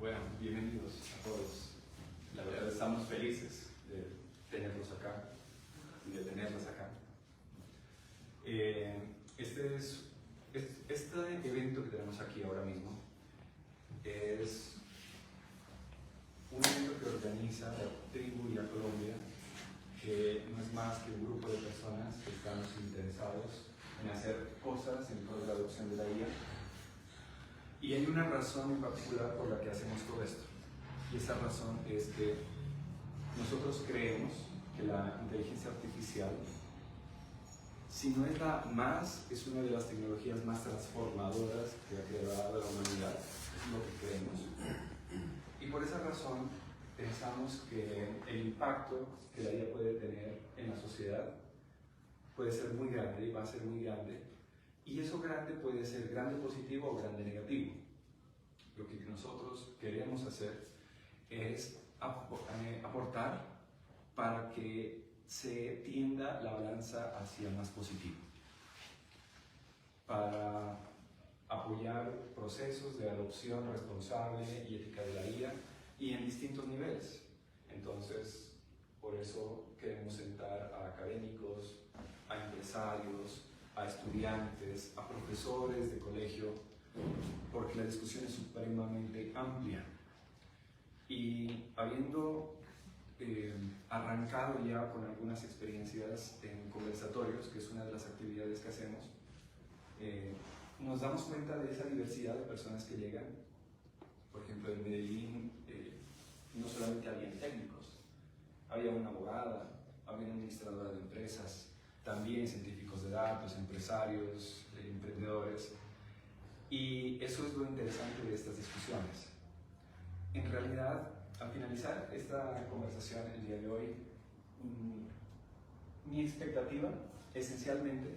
Bueno, bienvenidos a todos. La verdad estamos felices de tenerlos acá y de tenerlas acá. Este evento que tenemos aquí ahora mismo es un evento que organiza la Tribu IA Colombia, que no es más que un grupo de personas que estamos interesados en hacer cosas en pro de la adopción de la IA. Y hay una razón en particular por la que hacemos todo esto. Y esa razón es que nosotros creemos que la inteligencia artificial, si no es la más, es una de las tecnologías más transformadoras que ha creado la humanidad. Es lo que creemos. Y por esa razón pensamos que el impacto que la IA puede tener en la sociedad puede ser muy grande y va a ser muy grande. Y eso grande puede ser grande positivo o grande negativo. Lo que nosotros queremos hacer es aportar para que se tienda la balanza hacia más positivo, para apoyar procesos de adopción responsable y ética de la IA y en distintos niveles. Entonces, por eso queremos sentar a académicos, a empresarios, a estudiantes, a profesores de colegio, porque la discusión es supremamente amplia. Y habiendo arrancado ya con algunas experiencias en conversatorios, que es una de las actividades que hacemos, nos damos cuenta de esa diversidad de personas que llegan. Por ejemplo, en Medellín no solamente había técnicos, había una abogada, había una administradora de empresas, también científicos de datos, empresarios, emprendedores. Y eso es lo interesante de estas discusiones. En realidad, al finalizar esta conversación el día de hoy, mi expectativa, esencialmente,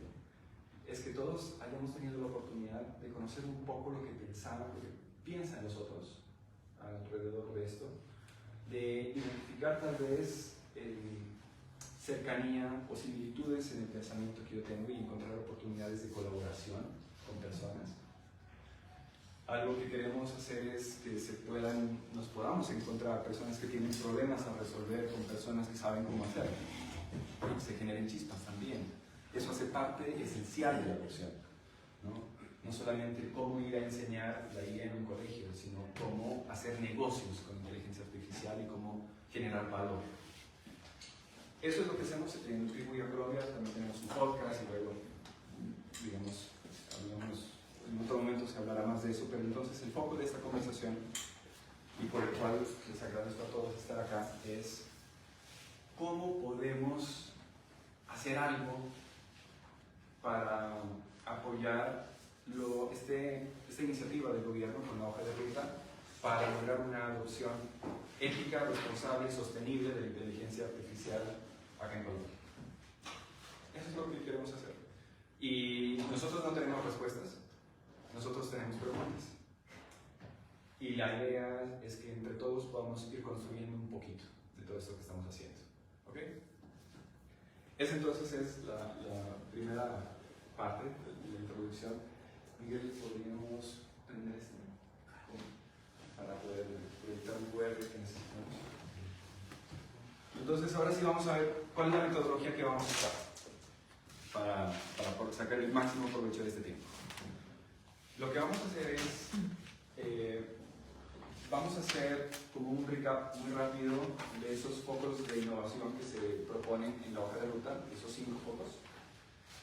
es que todos hayamos tenido la oportunidad de conocer un poco lo que piensan los otros alrededor de esto, de identificar tal vez cercanía o similitudes en el pensamiento que yo tengo y encontrar oportunidades de colaboración con personas. Algo que queremos hacer es que nos podamos encontrar personas que tienen problemas a resolver con personas que saben cómo hacerlo, y que se generen chispas también. Eso hace parte esencial de la adopción, ¿no? No solamente cómo ir a enseñar la IA en un colegio, sino cómo hacer negocios con inteligencia artificial y cómo generar valor. Eso es lo que hacemos en Tribu IA Colombia. También tenemos un podcast y luego, digamos, en otro momento se hablará más de eso, pero entonces el foco de esta conversación, y por el cual les agradezco a todos estar acá, es cómo podemos hacer algo para apoyar esta iniciativa del gobierno con la hoja de ruta para lograr una adopción ética, responsable y sostenible de la inteligencia artificial acá en Colombia. Eso es lo que queremos hacer. Y nosotros no tenemos respuestas, nosotros tenemos preguntas. Y la idea es que entre todos podamos ir construyendo un poquito de todo esto que estamos haciendo. ¿Ok? Esa entonces es la primera parte de la introducción. Miguel, podríamos tener para poder proyectar un QR que necesitamos. Entonces, ahora sí vamos a ver cuál es la metodología que vamos a usar para sacar el máximo provecho de este tiempo. Lo que vamos a hacer es, vamos a hacer como un recap muy rápido de esos focos de innovación que se proponen en la hoja de ruta, esos 5 focos.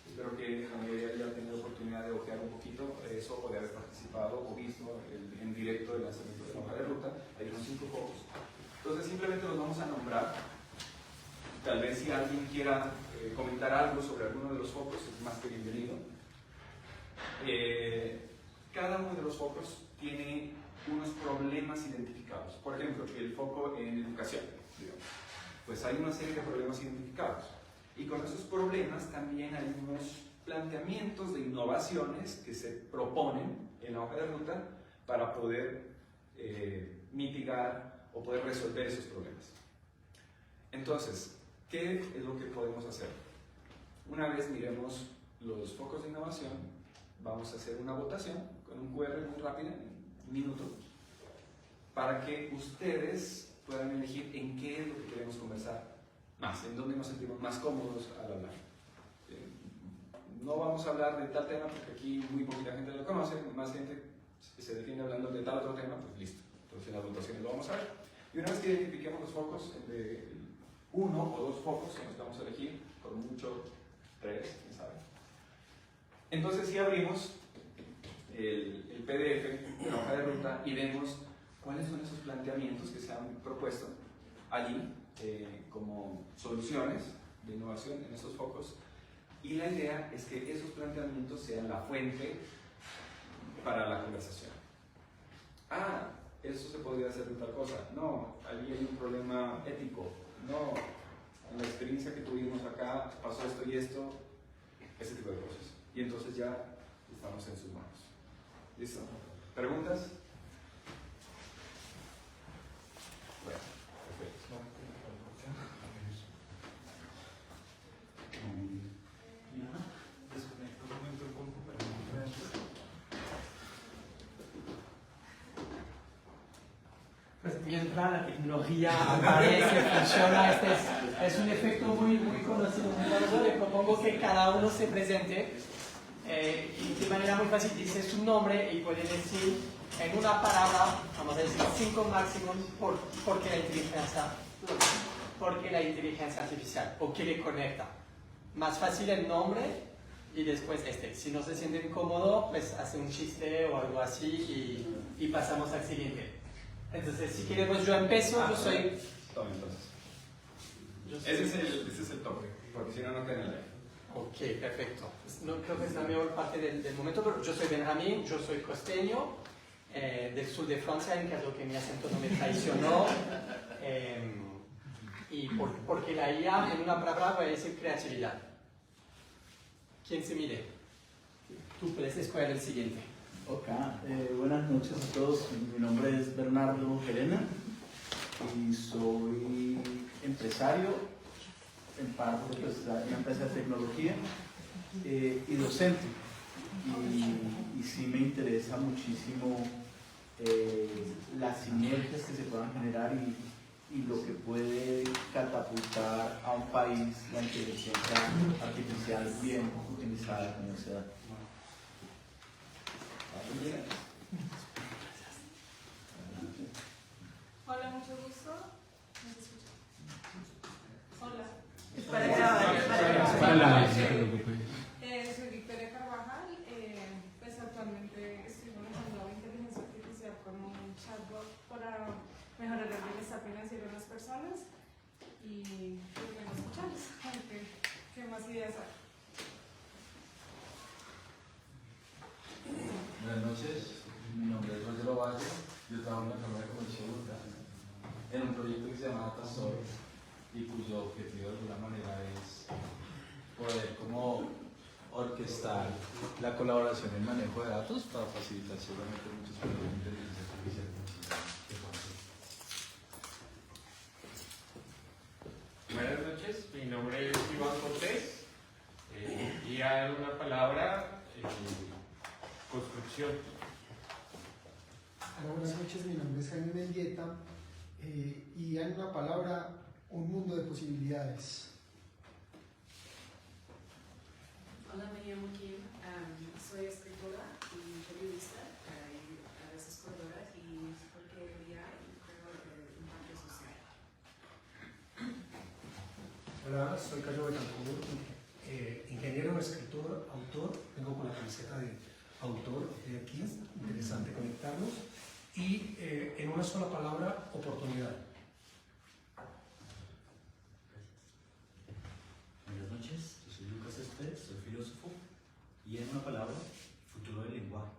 Espero que la mayoría haya tenido oportunidad de ojear un poquito eso o de haber participado o visto en directo el lanzamiento de la hoja de ruta. Hay unos 5 focos. Entonces simplemente los vamos a nombrar. Tal vez si alguien quiera comentar algo sobre alguno de los focos, es más que bienvenido. Cada uno de los focos tiene unos problemas identificados. Por ejemplo, el foco en educación, digamos. Pues hay una serie de problemas identificados. Y con esos problemas también hay unos planteamientos de innovaciones que se proponen en la hoja de ruta para poder mitigar o poder resolver esos problemas. Entonces, ¿qué es lo que podemos hacer? Una vez miremos los focos de innovación, vamos a hacer una votación con un QR muy rápida, en un minuto, para que ustedes puedan elegir en qué es lo que queremos conversar más, en dónde nos sentimos más cómodos al hablar. No vamos a hablar de tal tema porque aquí muy poquita gente lo conoce, más gente se defiende hablando de tal otro tema, pues listo. Entonces en las votaciones lo vamos a ver. Y una vez que identifiquemos los focos, de uno o dos focos que nos vamos a elegir, por mucho 3, quién sabe. Entonces si abrimos el PDF de la hoja de ruta y vemos cuáles son esos planteamientos que se han propuesto allí como soluciones de innovación en esos focos. Y la idea es que esos planteamientos sean la fuente para la conversación. Ah, eso se podría hacer de tal cosa. No, allí hay un problema ético. No, en la experiencia que tuvimos acá pasó esto y esto, ese tipo de cosas. Y entonces ya estamos en sus manos. ¿Listo? ¿Preguntas? Bueno, perfecto. Pues mientras la tecnología aparece, funciona, es un efecto muy conocido. Entonces le propongo que cada uno se presente y de manera muy fácil dice su nombre y puede decir en una palabra, vamos a decir 5 máximos, por qué la inteligencia artificial o qué le conecta. Más fácil el nombre y después Si no se sienten cómodos, pues hace un chiste o algo así y pasamos al siguiente. Entonces, si queremos, yo empiezo, yo soy... Tome entonces. Ese es el toque, porque si no, no queda en el aire. Ok, perfecto. No creo que es la mejor parte del momento, pero yo soy Benjamín, yo soy costeño, del sur de Francia, en caso que mi acento no me traicionó. Y porque la IA, en una palabra, voy a decir creatividad. ¿Quién se mide? Tú puedes escoger el siguiente. Ok, buenas noches a todos. Mi nombre es Bernardo Gerena y soy empresario, en parte pues una empresa de tecnología y docente. Y sí me interesa muchísimo las sinergias que se puedan generar y lo que puede catapultar a un país la inteligencia artificial bien utilizada como se da. Hola, mucho gusto. ¿Me escuchan? Hola. Soy Victoria Carvajal. Pues actualmente estoy manejando la inteligencia artificial como un chatbot para mejorar el bienestar financiero de las personas. Y pues vengo a escucharles. ¿Qué más ideas hay? Buenas noches, mi nombre es Roger Ovalle, yo trabajo en la Cámara de Comercio de Bogotá en un proyecto que se llama DataSource y cuyo objetivo de alguna manera es poder como orquestar la colaboración en el manejo de datos para facilitar seguramente muchos proyectos de inteligencia artificial. Buenas noches, mi nombre es Iván Cortés y hay una palabra, construcción. Hola, buenas noches, mi nombre es Jaime Mendieta y hay una palabra, un mundo de posibilidades. Hola, me llamo Kim, soy escritora y periodista y a veces corredora y porque quería creo el impacto social. Hola, soy Carlos Betancourt, ingeniero, escritor, autor, vengo con la camiseta de autor de aquí, interesante conectarnos, y en una sola palabra, oportunidad. Buenas noches, yo soy Lucas Esper, soy filósofo y en una palabra, futuro del lenguaje.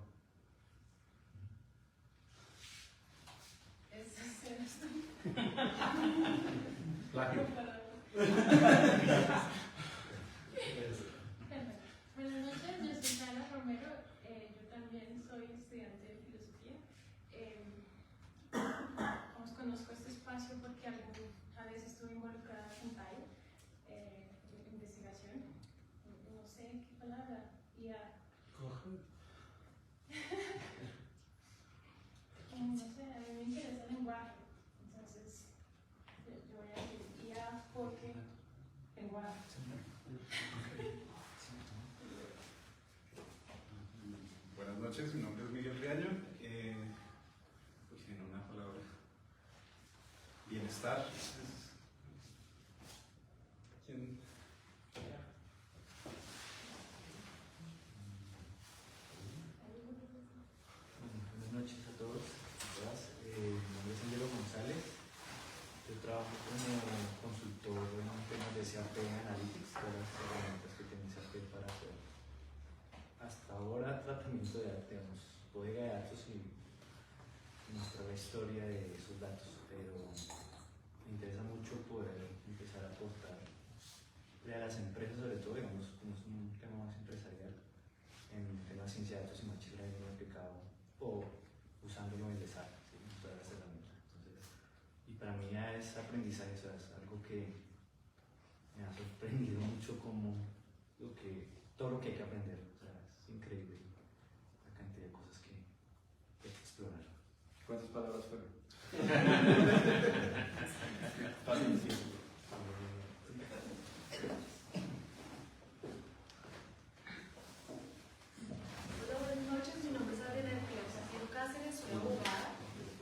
Plagio. Buenas noches, yo soy Ana Romero, yo también soy estudiante de filosofía. Os conozco este espacio porque a veces estuve involucrada en TAI, investigación, no sé qué palabra, no sé, a mí me interesa la noches, mi nombre es Miguel Riaño. Pues en una palabra, bienestar. ¿Quién? Buenas noches a todos, a todas. Mi nombre es Angelo González. Yo trabajo como consultor en temas de SAP Analytics, todas las herramientas que tiene SAP para hacer hasta ahora tratamiento de datos, digamos, bodega de datos y mostrar la historia de esos datos, pero me interesa mucho poder empezar a aportar a las empresas, sobre todo, digamos, como es un tema más empresarial, en temas de ciencia de datos y machine learning aplicado o usándolo en el SAP, ¿sí? Todas las herramientas. Entonces, y para mí ya es aprendizaje, o sea, es algo que me ha sorprendido mucho como todo lo que hay que aprender, o sea, es increíble la cantidad de cosas que hay que explorar. ¿Cuántas palabras fueron? Fácil, sí. Hola, buenas noches. Mi nombre es Adriana Cáceres, soy abogada.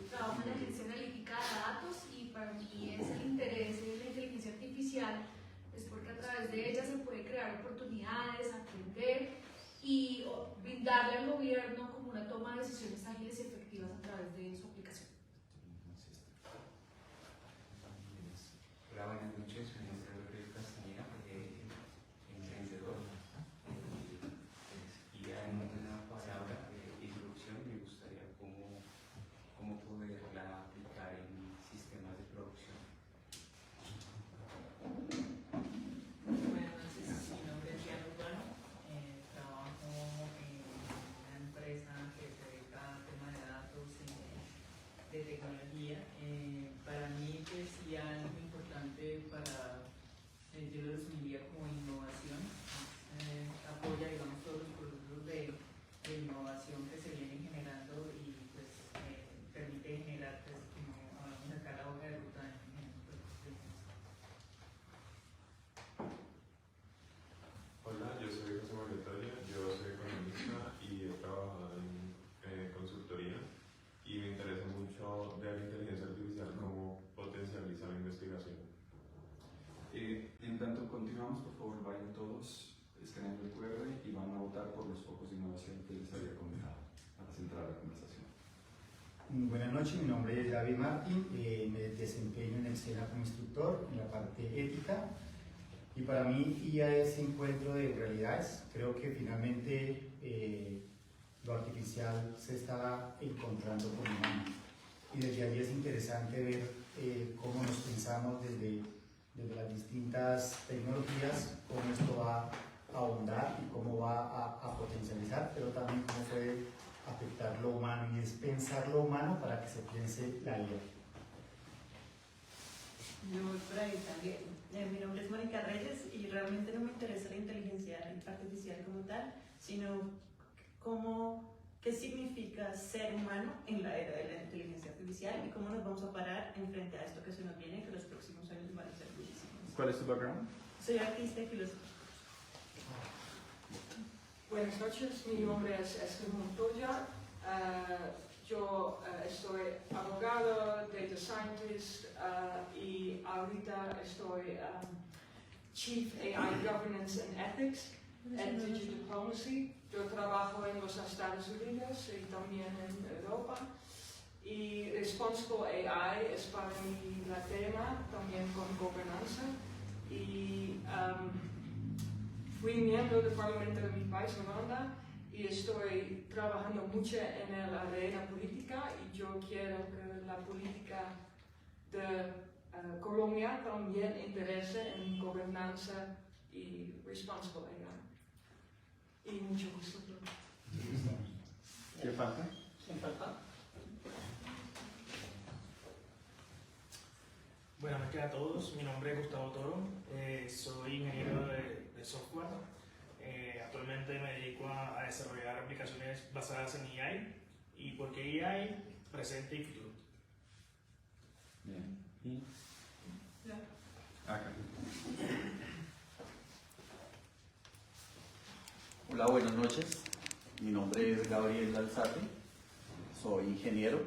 Trabajo en la Agencia Analítica de Datos y para mí es el interés en la inteligencia artificial es porque a través de ella se puede crear oportunidades, aprender y brindarle al gobierno como una toma de decisiones ágiles y efectivas a través de su aplicación. Hola, buenas noches. Mi nombre es Rodrigo Castañeda, emprendedor. Y en una palabra de introducción me gustaría cómo poderla aplicar en sistemas de producción. Buenas noches, mi nombre es Diana Urbano, trabajo en una empresa que se dedica al tema de datos de tecnología. Para mí, pues, sí, algo importante yo lo resumiría como innovación. Apoya, digamos, todos los procesos de innovación que se vienen generando y pues permite generar, pues, como hablamos acá, la hoja de ruta en los procesos de innovación. Hola, yo soy José Manuel Talla, yo soy economista y he trabajado en consultoría y me interesa mucho ver la inteligencia artificial cómo potencializa la investigación. En tanto continuamos, por favor, vayan todos escaneando el QR y van a votar por los focos de innovación que les había comentado para centrar la conversación. Buenas noches, mi nombre es David Martín, me desempeño en el SENA como instructor en la parte ética y para mí IA es encuentro de realidades. Creo que finalmente lo artificial se está encontrando con lo humano y desde allí es interesante ver cómo nos pensamos desde las distintas tecnologías, cómo esto va a ahondar y cómo va a potencializar, pero también cómo puede afectar lo humano y es pensar lo humano para que se piense la IA. Yo voy por ahí también. Mi nombre es Mónica Reyes y realmente no me interesa la inteligencia artificial como tal, sino qué significa ser humano en la era de la inteligencia artificial y cómo nos vamos a parar en frente a esto que se nos viene, que los próximos años van a ser muchísimos. ¿Cuál es tu background? Soy artista y filósofa. Buenas noches, mi nombre es Esther Montoya. Yo soy abogado, data scientist y ahorita estoy Chief AI Governance and Ethics en Digital Diplomacy. Yo trabajo en los Estados Unidos y también en Europa. Y Responsible AI es para mí la tema, también con gobernanza. Y fui miembro del Parlamento de mi país, Holanda, y estoy trabajando mucho en la arena política y yo quiero que la política de Colombia también interese en gobernanza y responsible AI. Y mucho gusto. ¿Qué falta? ¿Quién falta? Buenas noches a todos, mi nombre es Gustavo Toro, soy ingeniero de software. Actualmente me dedico a desarrollar aplicaciones basadas en AI. ¿Y por qué AI? Presente y futuro. Bien. ¿Y? Acá. Hola, buenas noches. Mi nombre es Gabriel Alzate, soy ingeniero.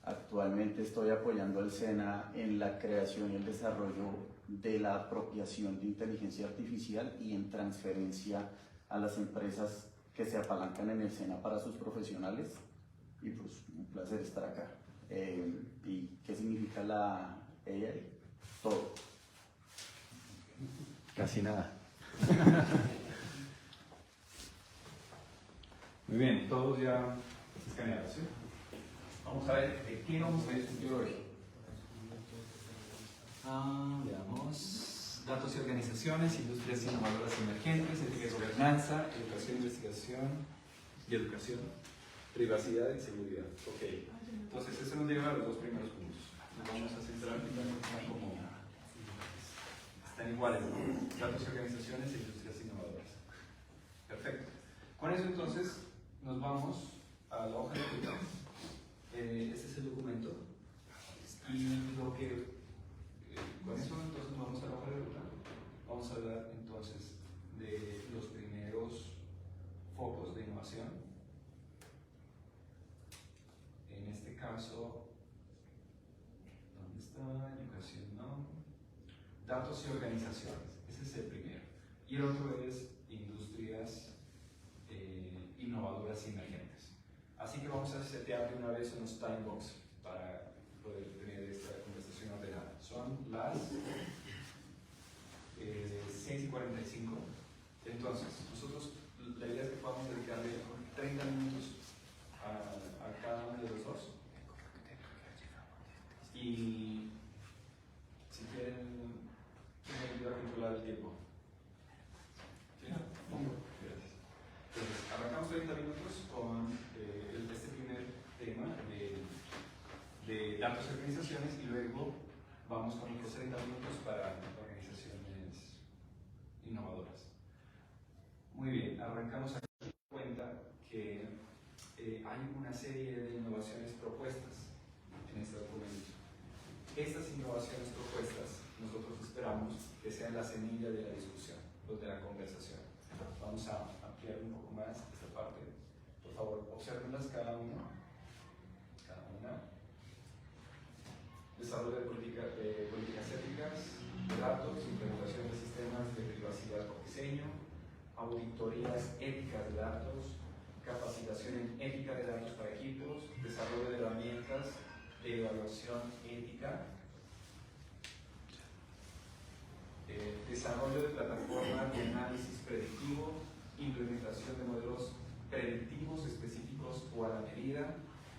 Actualmente estoy apoyando al SENA en la creación y el desarrollo de la apropiación de inteligencia artificial y en transferencia a las empresas que se apalancan en el SENA para sus profesionales. Y pues un placer estar acá. ¿Y qué significa la AI? Todo. Casi nada. Muy bien, todos ya escaneados, ¿sí? Vamos a ver de qué vamos a discutir hoy. Veamos. Datos y organizaciones, industrias innovadoras emergentes, ética y gobernanza, educación, investigación y educación, privacidad y seguridad. Ok. Entonces, eso nos lleva a los dos primeros puntos. Nos vamos a centrar como están iguales, ¿no? Datos y organizaciones e industrias innovadoras. Perfecto. Con eso entonces nos vamos a la hoja de ruta. Este es el documento. Y lo que con eso entonces nos vamos a la hoja de ruta. Vamos a hablar entonces de los primeros focos de innovación. En este caso, ¿dónde está? Educación, ¿no? Datos y organizaciones. Ese es el primero. Y el otro es industrias innovadoras y emergentes. Así que vamos a setear de una vez unos time box para poder tener esta conversación ordenada. Son las 6:45. Entonces, nosotros la idea es que podamos dedicarle 30 minutos a cada uno de los dos. Y si quieren, me ayuda a controlar el tiempo. ¿Sí? Gracias. Entonces, arrancamos 30 minutos con este primer tema de datos y organizaciones y luego vamos con otros 30 minutos para organizaciones innovadoras. Muy bien, arrancamos aquí en cuenta que hay una serie de innovaciones propuestas en este documento. Estas innovaciones propuestas nosotros esperamos que sean la semilla de la discusión o de la conversación. Vamos a ampliar un poco más esta parte. Por favor, obsérvenlas cada una. Desarrollo de políticas éticas, de datos, implementación de sistemas de privacidad por diseño, auditorías éticas de datos, capacitación en ética de datos para equipos, desarrollo de herramientas de evaluación ética, desarrollo de plataformas de análisis predictivo, implementación de modelos predictivos específicos o a la medida,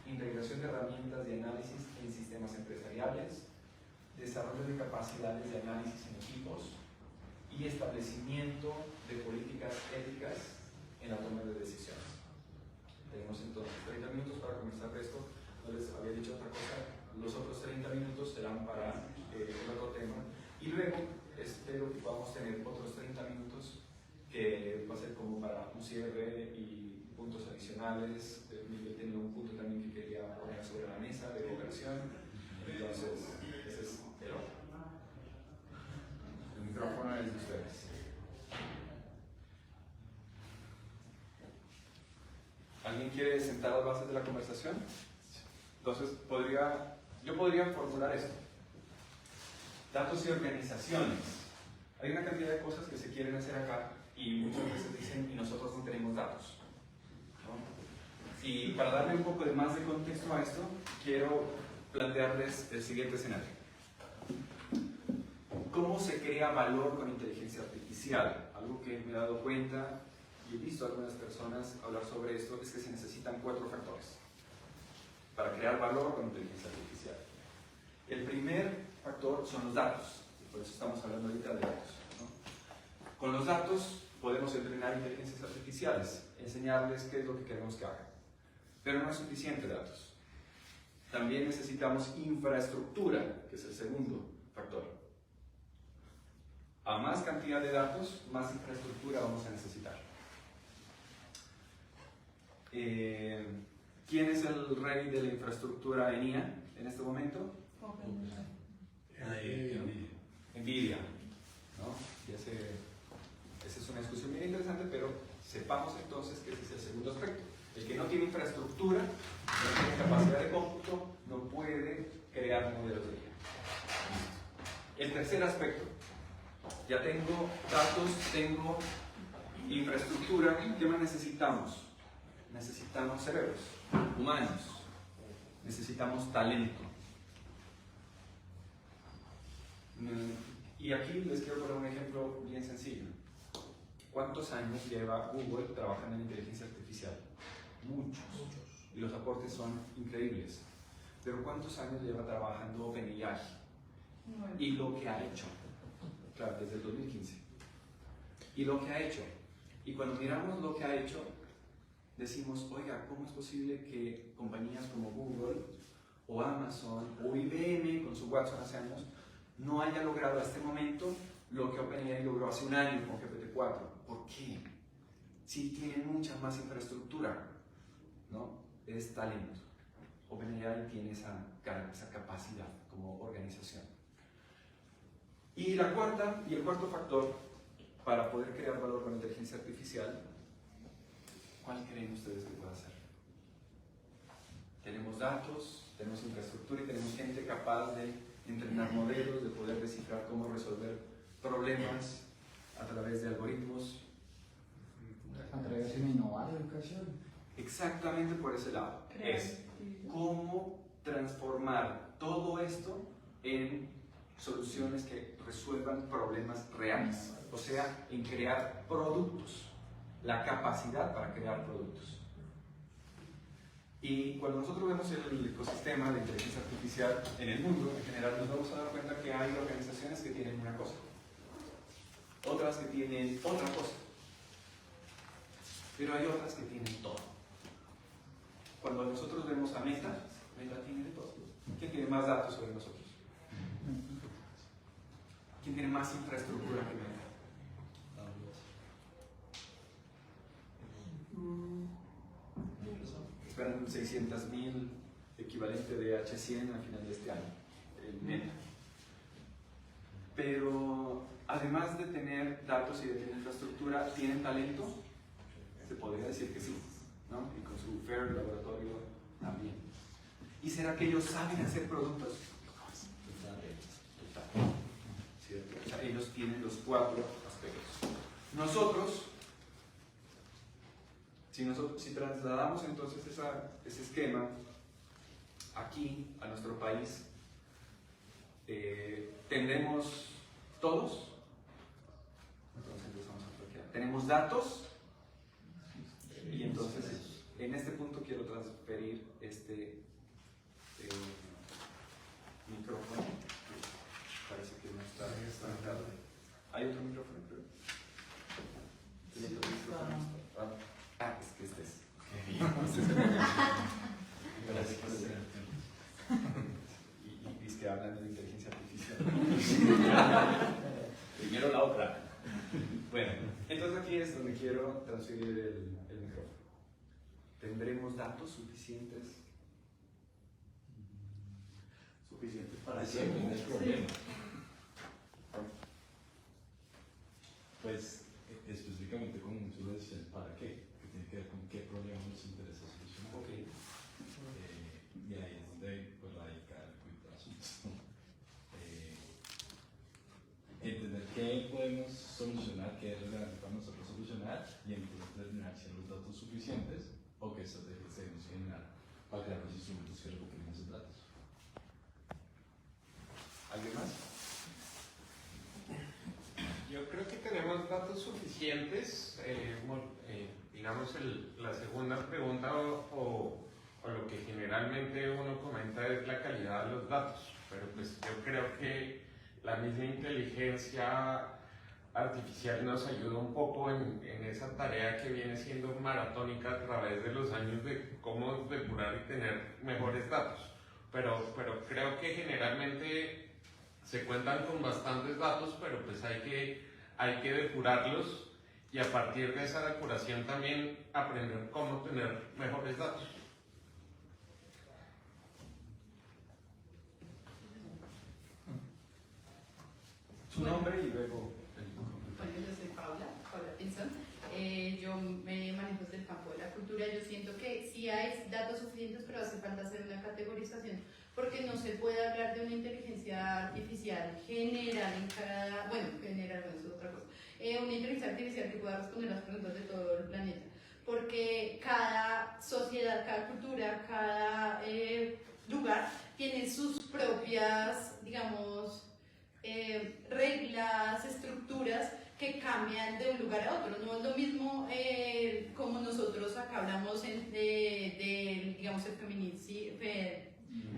integración de herramientas de análisis en sistemas empresariales, desarrollo de capacidades de análisis en equipos y establecimiento de políticas éticas en la toma de decisiones. Tenemos entonces 30 minutos para conversar de esto. No les había dicho otra cosa. Los otros 30 minutos serán para el otro tema. Y luego espero que podamos tener otros 30 minutos que va a ser como para un cierre y puntos adicionales. Yo tenía un punto también que quería poner sobre la mesa de cooperación. Entonces, ese es el otro. El micrófono es de ustedes. ¿Alguien quiere sentar las bases de la conversación? Entonces, yo podría formular esto. Datos y organizaciones. Hay una cantidad de cosas que se quieren hacer acá y muchas veces dicen, y nosotros no tenemos datos, ¿no? Y para darle un poco de más de contexto a esto, quiero plantearles el siguiente escenario. ¿Cómo se crea valor con inteligencia artificial? Algo que me he dado cuenta y he visto a algunas personas hablar sobre esto, es que se necesitan 4 factores para crear valor con inteligencia artificial. El primer factor son los datos, por eso estamos hablando ahorita de datos, ¿no? Con los datos podemos entrenar inteligencias artificiales, enseñarles qué es lo que queremos que hagan, pero no es suficiente datos. También necesitamos infraestructura, que es el segundo factor. A más cantidad de datos, más infraestructura vamos a necesitar. ¿Quién es el rey de la infraestructura en IA en este momento? Nvidia, ¿no? Esa es una discusión bien interesante, pero Sepamos entonces que ese es el segundo aspecto. El que no tiene infraestructura, no tiene capacidad de cómputo, no puede crear modelos de IA. El tercer aspecto, ya tengo datos, tengo infraestructura, ¿qué más necesitamos? Necesitamos cerebros humanos, necesitamos talento. Y aquí les quiero poner un ejemplo bien sencillo. ¿Cuántos años lleva Google trabajando en inteligencia artificial? Muchos. Y los aportes son increíbles. Pero ¿cuántos años lleva trabajando OpenAI? Y lo que ha hecho. Claro, desde el 2015. Y lo que ha hecho. Y cuando miramos lo que ha hecho, decimos, oiga, ¿cómo es posible que compañías como Google, o Amazon, o IBM, con su Watson hace años, no haya logrado hasta este momento lo que OpenAI logró hace un año con GPT-4? ¿Por qué? Si tienen mucha más infraestructura, ¿no? Es talento. OpenAI tiene esa capacidad como organización. Y el cuarto factor para poder crear valor con inteligencia artificial, ¿cuál creen ustedes que pueda ser? Tenemos datos, tenemos infraestructura y tenemos gente capaz de entrenar modelos, de poder descifrar cómo resolver problemas a través de algoritmos. Atreverse a innovar. Educación. Exactamente por ese lado. Es cómo transformar todo esto en soluciones que resuelvan problemas reales. O sea, en crear productos. La capacidad para crear productos. Y cuando nosotros vemos el ecosistema de inteligencia artificial en el mundo, en general, nos vamos a dar cuenta que hay organizaciones que tienen una cosa, otras que tienen otra cosa, pero hay otras que tienen todo. Cuando nosotros vemos a Meta, Meta tiene de todo. ¿Quién tiene más datos sobre nosotros? ¿Quién tiene más infraestructura que Meta? Esperan 600.000 equivalente de H100 al final de este año, el Meta. Pero además de tener datos y de tener infraestructura, ¿tienen talento? Se podría decir que sí, ¿no? Y con su FAIR laboratorio también. ¿Y será que ellos saben hacer productos? Total. ¿Cierto? O sea, ellos tienen los cuatro aspectos. Nosotros, si trasladamos entonces ese esquema aquí a nuestro país, tendremos todos, entonces empezamos a bloquear. Tenemos datos, y entonces en este punto quiero transferir este micrófono. Parece que no está conectado. ¿Hay otro micrófono? ¿Tiene otro micrófono? Es que este es. Gracias por ser. Y es que hablando de inteligencia artificial. Primero la otra. Bueno, entonces aquí es donde quiero transferir el micrófono. ¿Tendremos datos suficientes? Suficientes para siempre, el problema. Pues específicamente con muchos lo decían, ¿para qué? Que tiene que ver con qué problema nos interesa solucionar. Okay. Y ahí es donde pues, radica el cuento del asunto. Entender qué podemos solucionar, qué es relevante para nosotros solucionar, y entonces determinar si hay los datos suficientes o qué estrategias debemos generar para crear los instrumentos que recuperen esos datos. ¿Alguien más? Yo creo que tenemos datos suficientes. Digamos, la segunda pregunta o lo que generalmente uno comenta es la calidad de los datos, pero pues yo creo que la misma inteligencia artificial nos ayuda un poco en esa tarea que viene siendo maratónica a través de los años de cómo depurar y tener mejores datos, pero creo que generalmente se cuentan con bastantes datos, pero pues hay que depurarlos y a partir de esa depuración también aprender cómo tener mejores datos. Su nombre y luego. Bueno, yo soy Paula Pinson. yo me manejo desde el campo de la cultura. Yo siento que sí hay datos suficientes, pero hace falta hacer una categorización, porque no se puede hablar de una inteligencia artificial general en cada, general no es otra cosa, una inteligencia artificial que pueda responder las preguntas de todo el planeta, porque cada sociedad, cada cultura, cada lugar tiene sus propias, digamos, reglas, estructuras que cambian de un lugar a otro. No es lo mismo como nosotros acá hablamos de digamos, el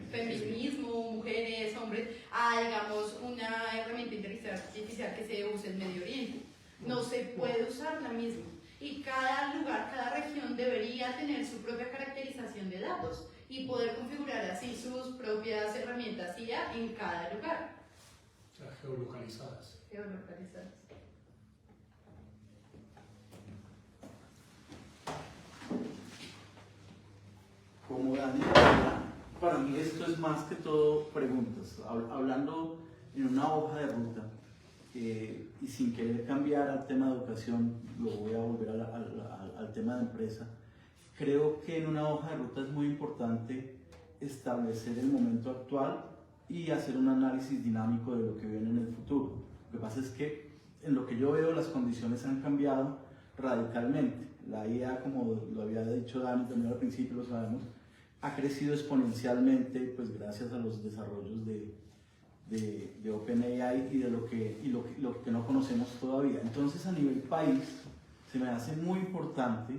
feminismo, mujeres, hombres, a, digamos, una herramienta de inteligencia artificial que se usa en Medio Oriente. No se puede usar la misma. Y cada lugar, cada región debería tener su propia caracterización de datos y poder configurar así sus propias herramientas IA en cada lugar. O sea, geolocalizadas. Geolocalizadas. Como Dani, para mí esto es más que todo preguntas. Hablando en una hoja de ruta, y sin querer cambiar al tema de educación, lo voy a volver al tema de empresa. Creo que en una hoja de ruta es muy importante establecer el momento actual y hacer un análisis dinámico de lo que viene en el futuro. Lo que pasa es que en lo que yo veo las condiciones han cambiado radicalmente. La IA, como lo había dicho Dani también al principio, lo sabemos, ha crecido exponencialmente, pues gracias a los desarrollos de OpenAI y de lo que no conocemos todavía. Entonces, a nivel país, se me hace muy importante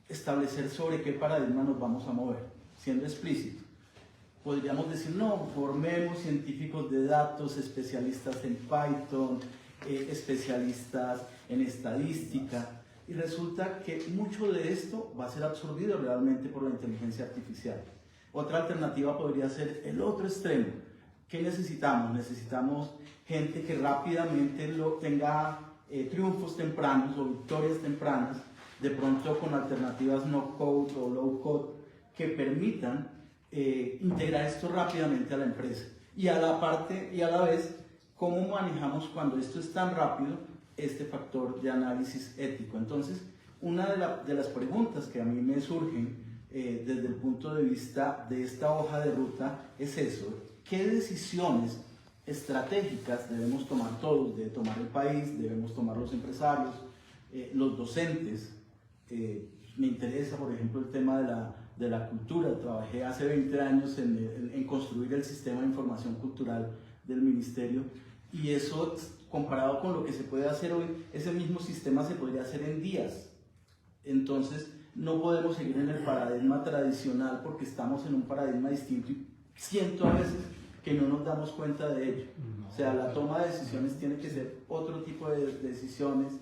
establecer sobre qué paradigma nos vamos a mover, siendo explícito. Podríamos decir, no, formemos científicos de datos, especialistas en Python, especialistas en estadística, y resulta que mucho de esto va a ser absorbido realmente por la inteligencia artificial. Otra alternativa podría ser el otro extremo. ¿Qué necesitamos? Necesitamos gente que rápidamente tenga triunfos tempranos o victorias tempranas, de pronto con alternativas no code o low code, que permitan integrar esto rápidamente a la empresa. Y a la vez, ¿cómo manejamos cuando esto es tan rápido este factor de análisis ético? Entonces, una de las preguntas que a mí me surgen desde el punto de vista de esta hoja de ruta es eso: ¿qué decisiones estratégicas debemos tomar todos? Debe tomar el país, debemos tomar los empresarios, los docentes. Me interesa, por ejemplo, el tema de la cultura. Trabajé hace 20 años en construir el sistema de información cultural del ministerio, y eso, comparado con lo que se puede hacer hoy, ese mismo sistema se podría hacer en días. Entonces, no podemos seguir en el paradigma tradicional porque estamos en un paradigma distinto, y siento a veces que no nos damos cuenta de ello. O sea, la toma de decisiones tiene que ser otro tipo de decisiones,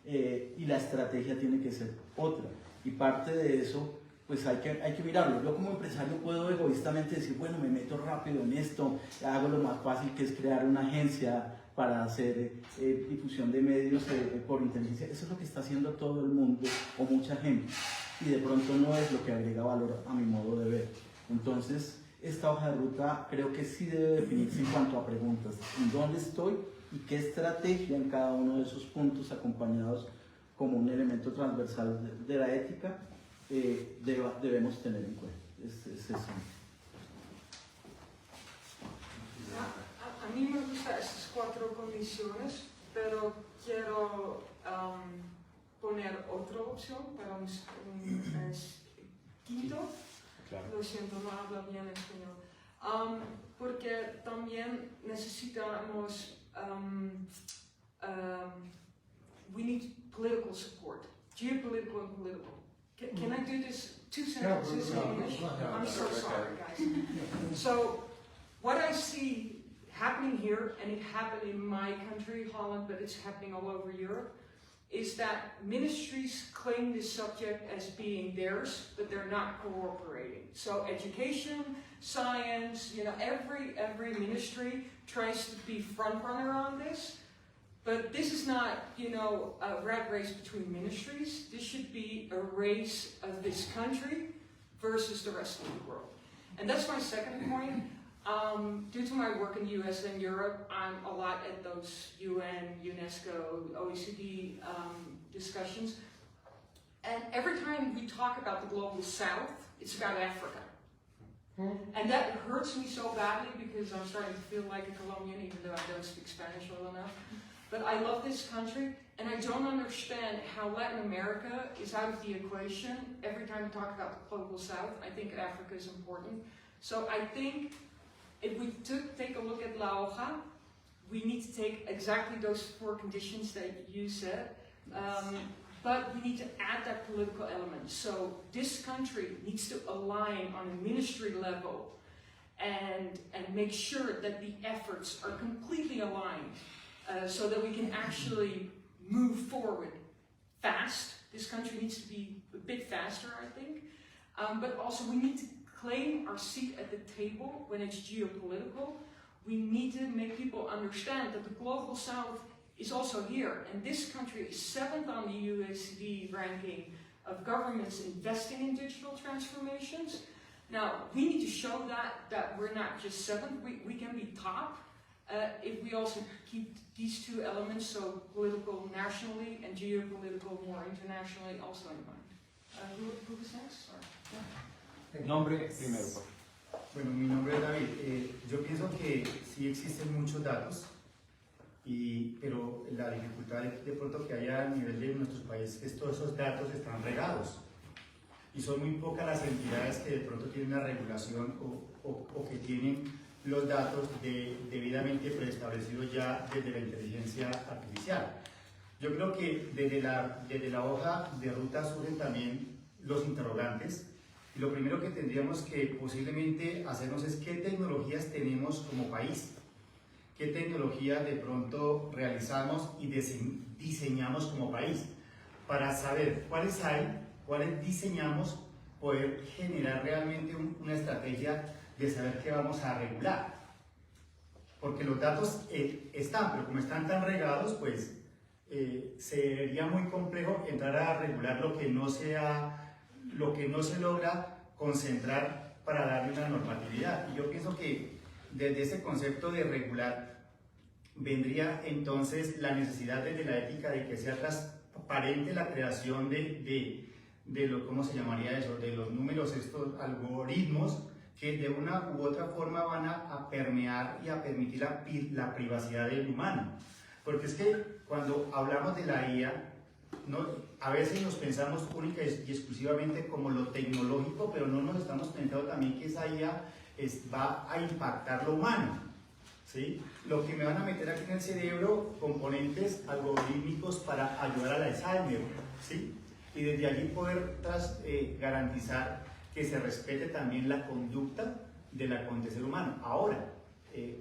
y la estrategia tiene que ser otra. Y parte de eso, pues hay que mirarlo. Yo como empresario puedo egoístamente decir, bueno, me meto rápido en esto, hago lo más fácil, que es crear una agencia para hacer difusión de medios por inteligencia. Eso es lo que está haciendo todo el mundo o mucha gente, y de pronto no es lo que agrega valor a mi modo de ver. Entonces, esta hoja de ruta creo que sí debe definirse en cuanto a preguntas: ¿en dónde estoy y qué estrategia en cada uno de esos puntos, acompañados como un elemento transversal de la ética, debemos tener en cuenta? Es eso. A mí me gustan estas 4 condiciones, pero quiero poner otra opción para un quinto. Claro. Lo siento, no hablo bien español. Porque también necesitamos, we need political support, geopolitical and political. Can I do this 2 sentences in English? I'm so sorry, guys. So, what I see happening here, and it happened in my country, Holland, but it's happening all over Europe, is that ministries claim this subject as being theirs, but they're not cooperating. So education, science, every ministry tries to be front runner on this, but this is not, a rat race between ministries. This should be a race of this country versus the rest of the world. And that's my second point. Due to my work in the US and Europe, I'm a lot at those UN, UNESCO, OECD discussions. And every time we talk about the global south, it's about Africa. And that hurts me so badly because I'm starting to feel like a Colombian even though I don't speak Spanish well enough. But I love this country and I don't understand how Latin America is out of the equation. Every time we talk about the global south, I think Africa is important. So I think if we take a look at La Hoja, we need to take exactly those 4 conditions that you said. But we need to add that political element. So this country needs to align on a ministry level and make sure that the efforts are completely aligned so that we can actually move forward fast. This country needs to be a bit faster, I think. But also we need to claim our seat at the table when it's geopolitical. We need to make people understand that the global south is also here. And this country is 7th on the OECD ranking of governments investing in digital transformations. Now, we need to show that we're not just 7th, we can be top if we also keep these 2 elements, so political nationally and geopolitical more internationally, also in mind. Who was next? Nombre primero, por favor. Bueno, mi nombre es David. Yo pienso que sí existen muchos datos, pero la dificultad de pronto que haya a nivel de nuestros países es que todos esos datos están regados y son muy pocas las entidades que de pronto tienen una regulación o que tienen los datos debidamente preestablecidos ya desde la inteligencia artificial. Yo creo que desde la hoja de ruta surgen también los interrogantes. Y lo primero que tendríamos que posiblemente hacernos es qué tecnologías tenemos como país, qué tecnología de pronto realizamos y diseñamos como país, para saber cuáles hay, cuáles diseñamos, poder generar realmente una estrategia de saber qué vamos a regular. Porque los datos están, pero como están tan regados, pues sería muy complejo entrar a regular lo que no se logra concentrar para darle una normatividad. Y yo pienso que desde ese concepto de regular vendría entonces la necesidad desde la ética de que sea transparente la creación de ¿cómo se llamaría eso? De los números, estos algoritmos que de una u otra forma van a permear y a permitir la privacidad del humano. Porque es que cuando hablamos de la IA, a veces nos pensamos única y exclusivamente como lo tecnológico, pero no nos estamos pensando también que esa IA va a impactar lo humano, ¿sí? Lo que me van a meter aquí en el cerebro, componentes algorítmicos para ayudar al Alzheimer, ¿sí? Y desde allí poder garantizar que se respete también la conducta del acontecer humano. Ahora,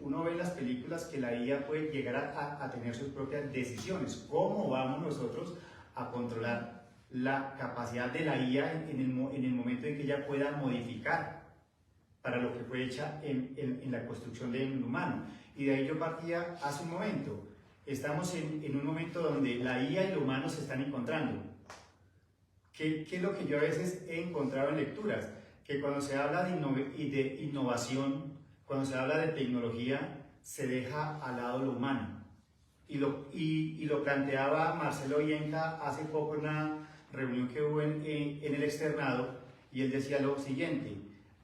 uno ve en las películas que la IA puede llegar a tener sus propias decisiones. ¿Cómo vamos nosotros a controlar la capacidad de la IA en el momento en que ella pueda modificar para lo que fue hecha en la construcción del humano? Y de ahí yo partía hace un momento. Estamos en un momento donde la IA y el humano se están encontrando. ¿Qué es lo que yo a veces he encontrado en lecturas? Que cuando se habla de innovación, cuando se habla de tecnología, se deja al lado lo humano. Y lo planteaba Marcelo Ienca hace poco en una reunión que hubo en el externado, y él decía lo siguiente: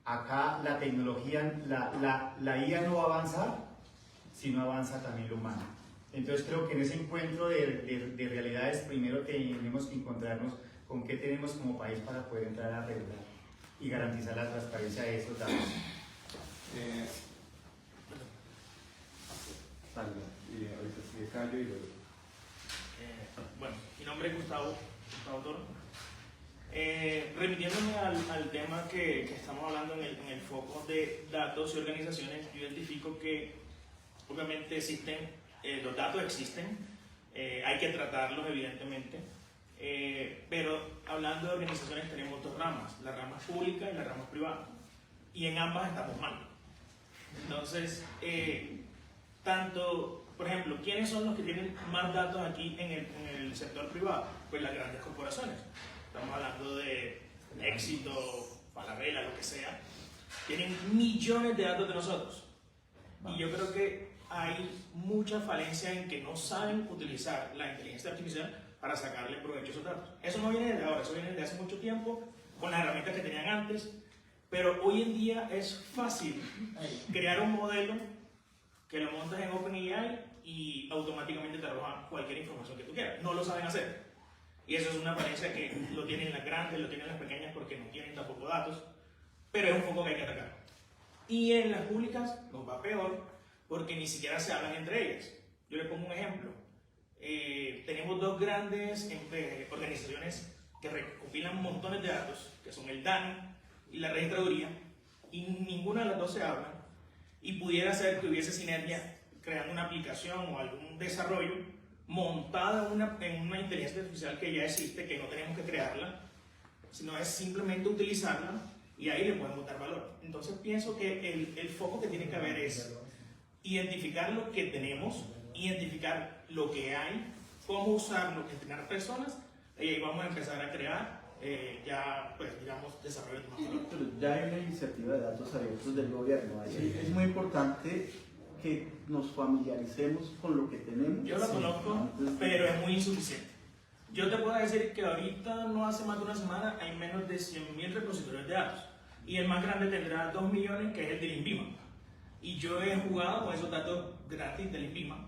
acá la tecnología, la IA no va a avanzar si no avanza también lo humano. Entonces creo que en ese encuentro de realidades primero tenemos que encontrarnos con qué tenemos como país para poder entrar a regular y garantizar la transparencia de esos datos. Ahorita sigue Cayo y luego. Bueno, mi nombre es Gustavo Toro. Remitiéndome al tema que estamos hablando en el foco de datos y organizaciones, yo identifico que obviamente existen, los datos existen, hay que tratarlos evidentemente, pero hablando de organizaciones tenemos dos ramas, la rama pública y la rama privada, y en ambas estamos mal. Entonces, por ejemplo, ¿quiénes son los que tienen más datos aquí en el sector privado? Pues las grandes corporaciones. Estamos hablando de Éxito, Falabella, lo que sea. Tienen millones de datos de nosotros. Y yo creo que hay mucha falencia en que no saben utilizar la inteligencia artificial para sacarle provecho a esos datos. Eso no viene de ahora, eso viene de hace mucho tiempo, con las herramientas que tenían antes, pero hoy en día es fácil crear un modelo que lo montas en OpenAI y automáticamente te arroja cualquier información que tú quieras. No lo saben hacer. Y eso es una falencia que lo tienen las grandes, lo tienen las pequeñas porque no tienen tampoco datos, pero es un foco que hay que atacar. Y en las públicas nos va peor porque ni siquiera se hablan entre ellas. Yo le pongo un ejemplo. Tenemos dos grandes organizaciones que recopilan montones de datos, que son el DANI y la registraduría, y ninguna de las dos se habla, y pudiera ser que hubiese sinergia creando una aplicación o algún desarrollo montada en una inteligencia artificial que ya existe, que no tenemos que crearla, sino es simplemente utilizarla y ahí le podemos dar valor. Entonces pienso que el foco que tiene que haber es identificar lo que tenemos, identificar lo que hay, cómo usarlo, gestionar personas, y ahí vamos a empezar a crear ya, pues, digamos, desarrollo de más valor. Pero ya hay una iniciativa de datos abiertos del gobierno. Es muy importante que nos familiaricemos con lo que tenemos. Yo lo conozco, pero es muy insuficiente. Yo te puedo decir que ahorita, no hace más de una semana, hay menos de 100.000 repositorios de datos. Y el más grande tendrá 2 millones, que es el del INVIMA. Y yo he jugado con esos datos gratis del INVIMA.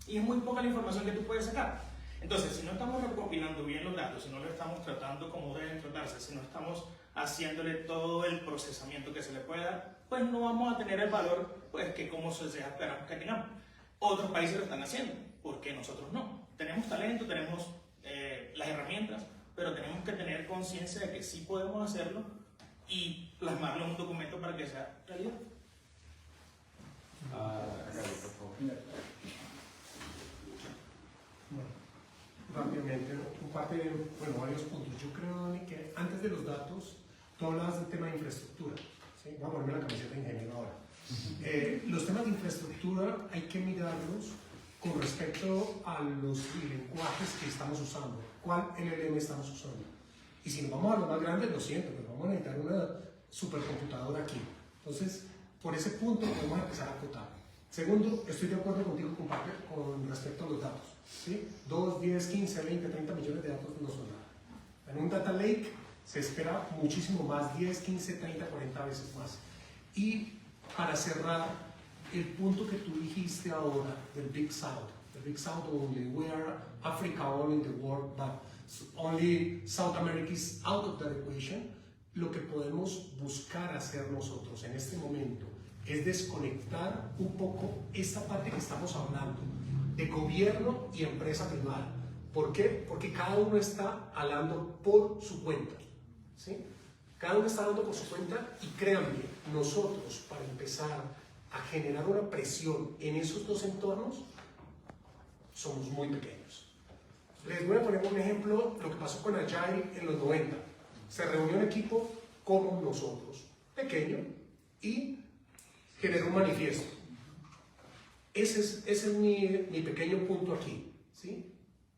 Y es muy poca la información que tú puedes sacar. Entonces, si no estamos recopilando bien los datos, si no lo estamos tratando como deben tratarse, si no estamos haciéndole todo el procesamiento que se le puede dar, pues no vamos a tener el valor pues, que como sociedad esperamos que tengamos. Otros países lo están haciendo, ¿por qué nosotros no? Tenemos talento, tenemos las herramientas, pero tenemos que tener conciencia de que sí podemos hacerlo y plasmarlo en un documento para que sea realidad. Rápidamente, varios puntos. Yo creo, Dani, que antes de los datos, tú hablabas del tema de infraestructura. ¿Sí? Voy a ponerme la camiseta de ingeniero ahora. Los temas de infraestructura hay que mirarlos con respecto a los lenguajes que estamos usando. ¿Cuál LLM estamos usando? Y si nos vamos a lo más grande, lo siento, pero vamos a necesitar una supercomputadora aquí. Entonces, por ese punto podemos empezar a acotar. Segundo, estoy de acuerdo contigo con respecto a los datos. ¿Sí? 2, 10, 15, 20, 30 millones de datos no son nada. En un data lake se espera muchísimo más, 10, 15, 30, 40 veces más. Y para cerrar, el punto que tú dijiste ahora del Big South, the Big South only, we are Africa all in the world, but only South America is out of that equation. Lo que podemos buscar hacer nosotros en este momento es desconectar un poco esta parte que estamos hablando de gobierno y empresa privada. ¿Por qué? Porque cada uno está hablando por su cuenta. ¿Sí? Cada uno está hablando por su cuenta y créanme, nosotros para empezar a generar una presión en esos dos entornos somos muy pequeños. Les voy a poner un ejemplo, lo que pasó con Agile en los 90. Se reunió un equipo como nosotros, pequeño, y generó un manifiesto. Ese es mi pequeño punto aquí, ¿sí?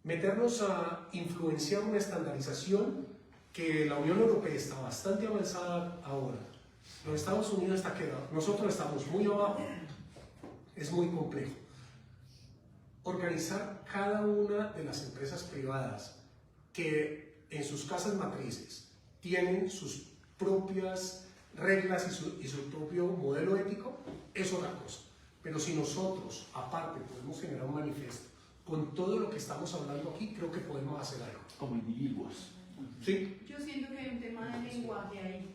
Meternos a influenciar una estandarización que la Unión Europea está bastante avanzada ahora. Los Estados Unidos está quedado, nosotros estamos muy abajo, es muy complejo. Organizar cada una de las empresas privadas que en sus casas matrices tienen sus propias reglas y su propio modelo ético es otra cosa. Pero si nosotros, aparte, podemos generar un manifiesto con todo lo que estamos hablando aquí, creo que podemos hacer algo. Como individuos. Sí. Yo siento que hay un tema de lenguaje ahí.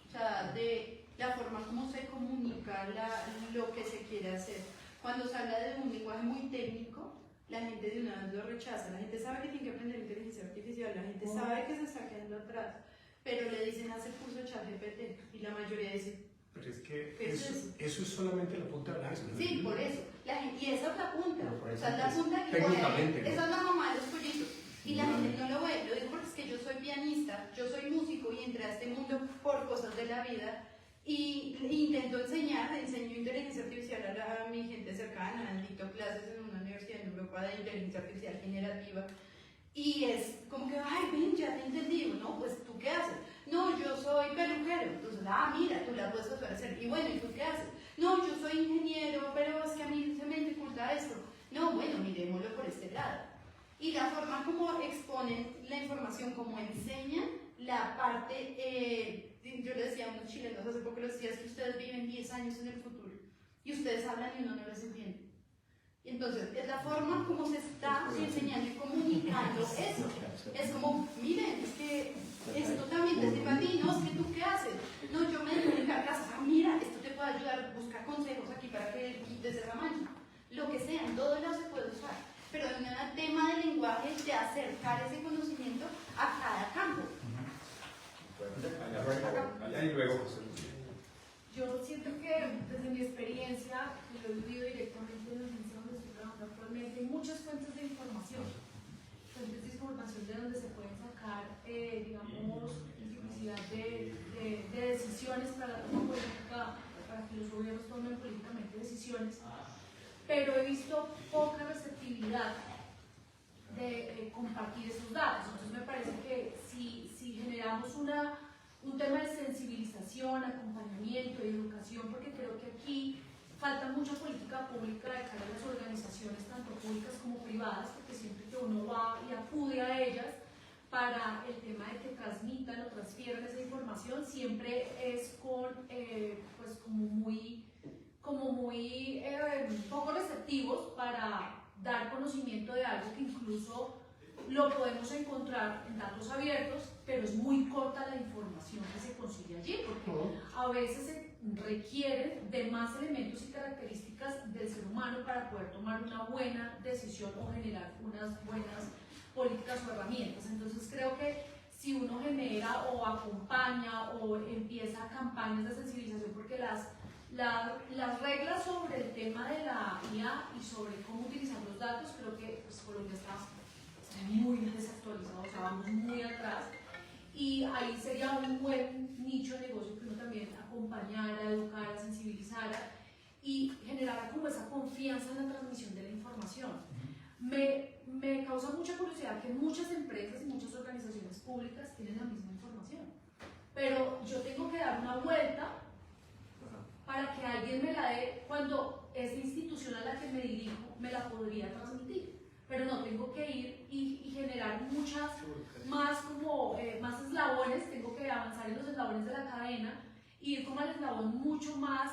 O sea, de la forma como se comunica lo que se quiere hacer. Cuando se habla de un lenguaje muy técnico, la gente de una vez lo rechaza. La gente sabe que tiene que aprender inteligencia artificial, la gente sabe que se está quedando atrás, pero le dicen hace curso ChatGPT y la mayoría dice. Pero es que eso es solamente la punta del iceberg. Sí, por eso. Y esa es la punta. O sea, es la es punta que técnicamente, ¿no? Esa es la mamá de los pollitos. Y la gente no lo ve. Lo digo porque es que yo soy pianista, yo soy músico y entré a este mundo por cosas de la vida. Y intento enseño inteligencia artificial a mi gente cercana, dicto clases en una universidad en Europa de inteligencia artificial generativa. Y es como que, ay, ven, ya te entendí, ¿no? Pues, ¿tú qué haces? No, yo soy peluquero. Entonces, mira, tú la puedes hacer. Y bueno, ¿y tú qué haces? No, yo soy ingeniero, pero es que a mí se me dificulta esto. No, bueno, miremoslo por este lado. Y la forma como exponen la información, como enseñan la parte, yo le decía a unos chilenos hace poco, les decía, es que ustedes viven 10 años en el futuro y ustedes hablan y uno no les entiende. Y entonces, es la forma como se está enseñando y comunicando eso. Es como, miren, es que esto también te sirve a ti, ¿no? Es que tú qué haces. No, yo me dedico a carcasas. Mira, esto te puede ayudar a buscar consejos aquí para que quites esa mancha. Lo que sea, en todo lado se puede usar. Pero en un tema de lenguaje, de acercar ese conocimiento a cada campo. Y luego, José. Yo siento que desde mi experiencia, y lo he vivido directamente en la agencia donde estoy trabajando actualmente, hay muchas fuentes de información. Fuentes de información de donde se pueden sacar, digamos, duplicidad de decisiones para la toma política, para que los gobiernos tomen políticamente decisiones. Pero he visto poca receptividad de compartir esos datos. Entonces me parece que si generamos un tema de sensibilización, acompañamiento y educación, porque creo que aquí falta mucha política pública de cara a las organizaciones, tanto públicas como privadas, porque siempre que uno va y acude a ellas para el tema de que transmitan o transfieran esa información, siempre es con, pues como muy poco receptivos para dar conocimiento de algo que incluso lo podemos encontrar en datos abiertos, pero es muy corta la información que se consigue allí, porque a veces se requieren de más elementos y características del ser humano para poder tomar una buena decisión o generar unas buenas políticas o herramientas. Entonces creo que si uno genera o acompaña o empieza campañas de sensibilización, porque las reglas sobre el tema de la IA y sobre cómo utilizar los datos, creo que pues, Colombia está muy desactualizado, o sea, vamos muy atrás, y ahí sería un buen nicho de negocio que uno también acompañara, educara, sensibilizara y generara como esa confianza en la transmisión de la información. Me causa mucha curiosidad que muchas empresas y muchas organizaciones públicas tienen la misma información, pero yo tengo que dar una vuelta para que alguien me la dé cuando esa institución a la que me dirijo me la podría transmitir. Pero no, tengo que ir y generar muchas más más eslabones, tengo que avanzar en los eslabones de la cadena y ir como al eslabón mucho más,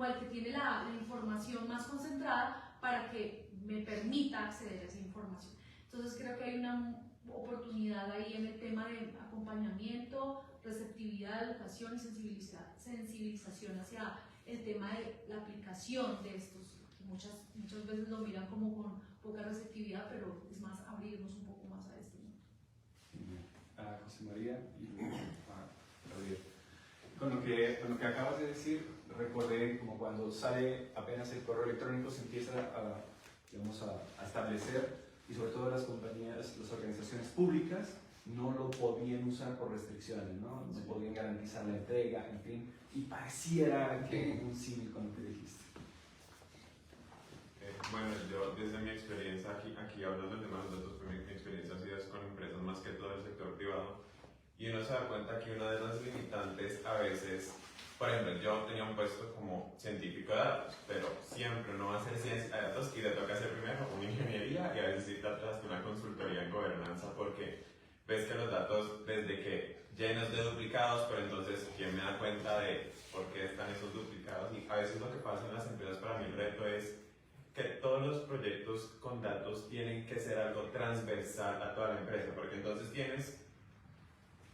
al que tiene la información más concentrada para que me permita acceder a esa información. Entonces creo que hay una oportunidad ahí en el tema de acompañamiento, receptividad, educación y sensibilización hacia el tema de la aplicación de estos, que muchas veces lo miran como con poca receptividad, pero es más abrirnos un poco más a esto. A José María y luego a Gabriel. Con lo que acabas de decir, recordé como cuando sale apenas el correo electrónico se empieza a establecer, y sobre todo las compañías, las organizaciones públicas no lo podían usar por restricciones, ¿no? No podían garantizar la entrega, en fin, y pareciera que un símil con lo que dijiste. Bueno, yo desde mi experiencia aquí hablando del tema de los datos, mi experiencia ha sido con empresas más que todo del sector privado, y uno se da cuenta que una de las limitantes a veces, por ejemplo, yo tenía un puesto como científico de datos, pero siempre uno va a hacer ciencia de datos y le toca hacer primero una ingeniería y a veces sí te atrás una consultoría en gobernanza, porque ves que los datos desde que llenos de duplicados, pero entonces ¿quién me da cuenta de por qué están esos duplicados? Y a veces lo que pasa en las empresas, para mí el reto es que todos los proyectos con datos tienen que ser algo transversal a toda la empresa, porque entonces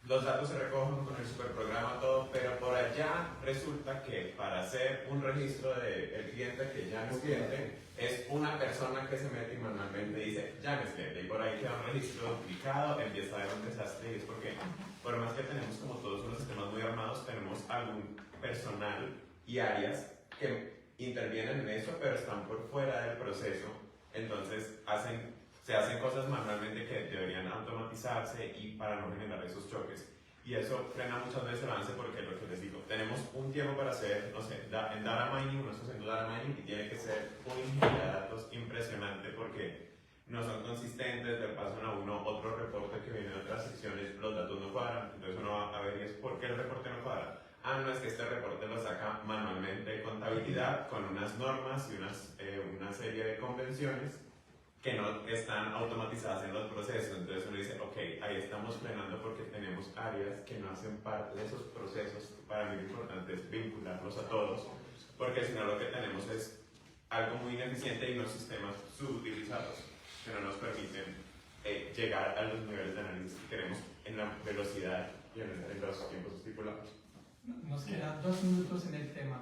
los datos se recogen con el superprograma, todo, pero por allá resulta que para hacer un registro del cliente que ya no es cliente, es una persona que se mete y manualmente dice, ya no es cliente, y por ahí queda un registro duplicado, empieza a haber un desastre, y es porque, por más que tenemos como todos unos sistemas muy armados, tenemos algún personal y áreas que intervienen en eso, pero están por fuera del proceso, entonces se hacen cosas manualmente que deberían automatizarse y para no generar esos choques. Y eso frena muchas veces el avance porque lo que les digo, tenemos un tiempo para hacer, no sé, en data mining, uno está haciendo data mining y tiene que ser una ingeniería de datos impresionante porque no son consistentes, le pasan a uno otro reporte que viene de otras secciones, los datos no cuadran, entonces uno va a ver y es ¿por qué el reporte no cuadra? ah, no, es que este reporte lo saca manualmente contabilidad con unas normas y una serie de convenciones que no están automatizadas en los procesos. Entonces uno dice, ok, ahí estamos frenando porque tenemos áreas que no hacen parte de esos procesos. Para mí lo importante es vincularlos a todos, porque si no lo que tenemos es algo muy ineficiente y unos sistemas subutilizados que no nos permiten llegar a los niveles de análisis que queremos en la velocidad y en los tiempos estipulados. Nos quedan 2 minutos en el tema.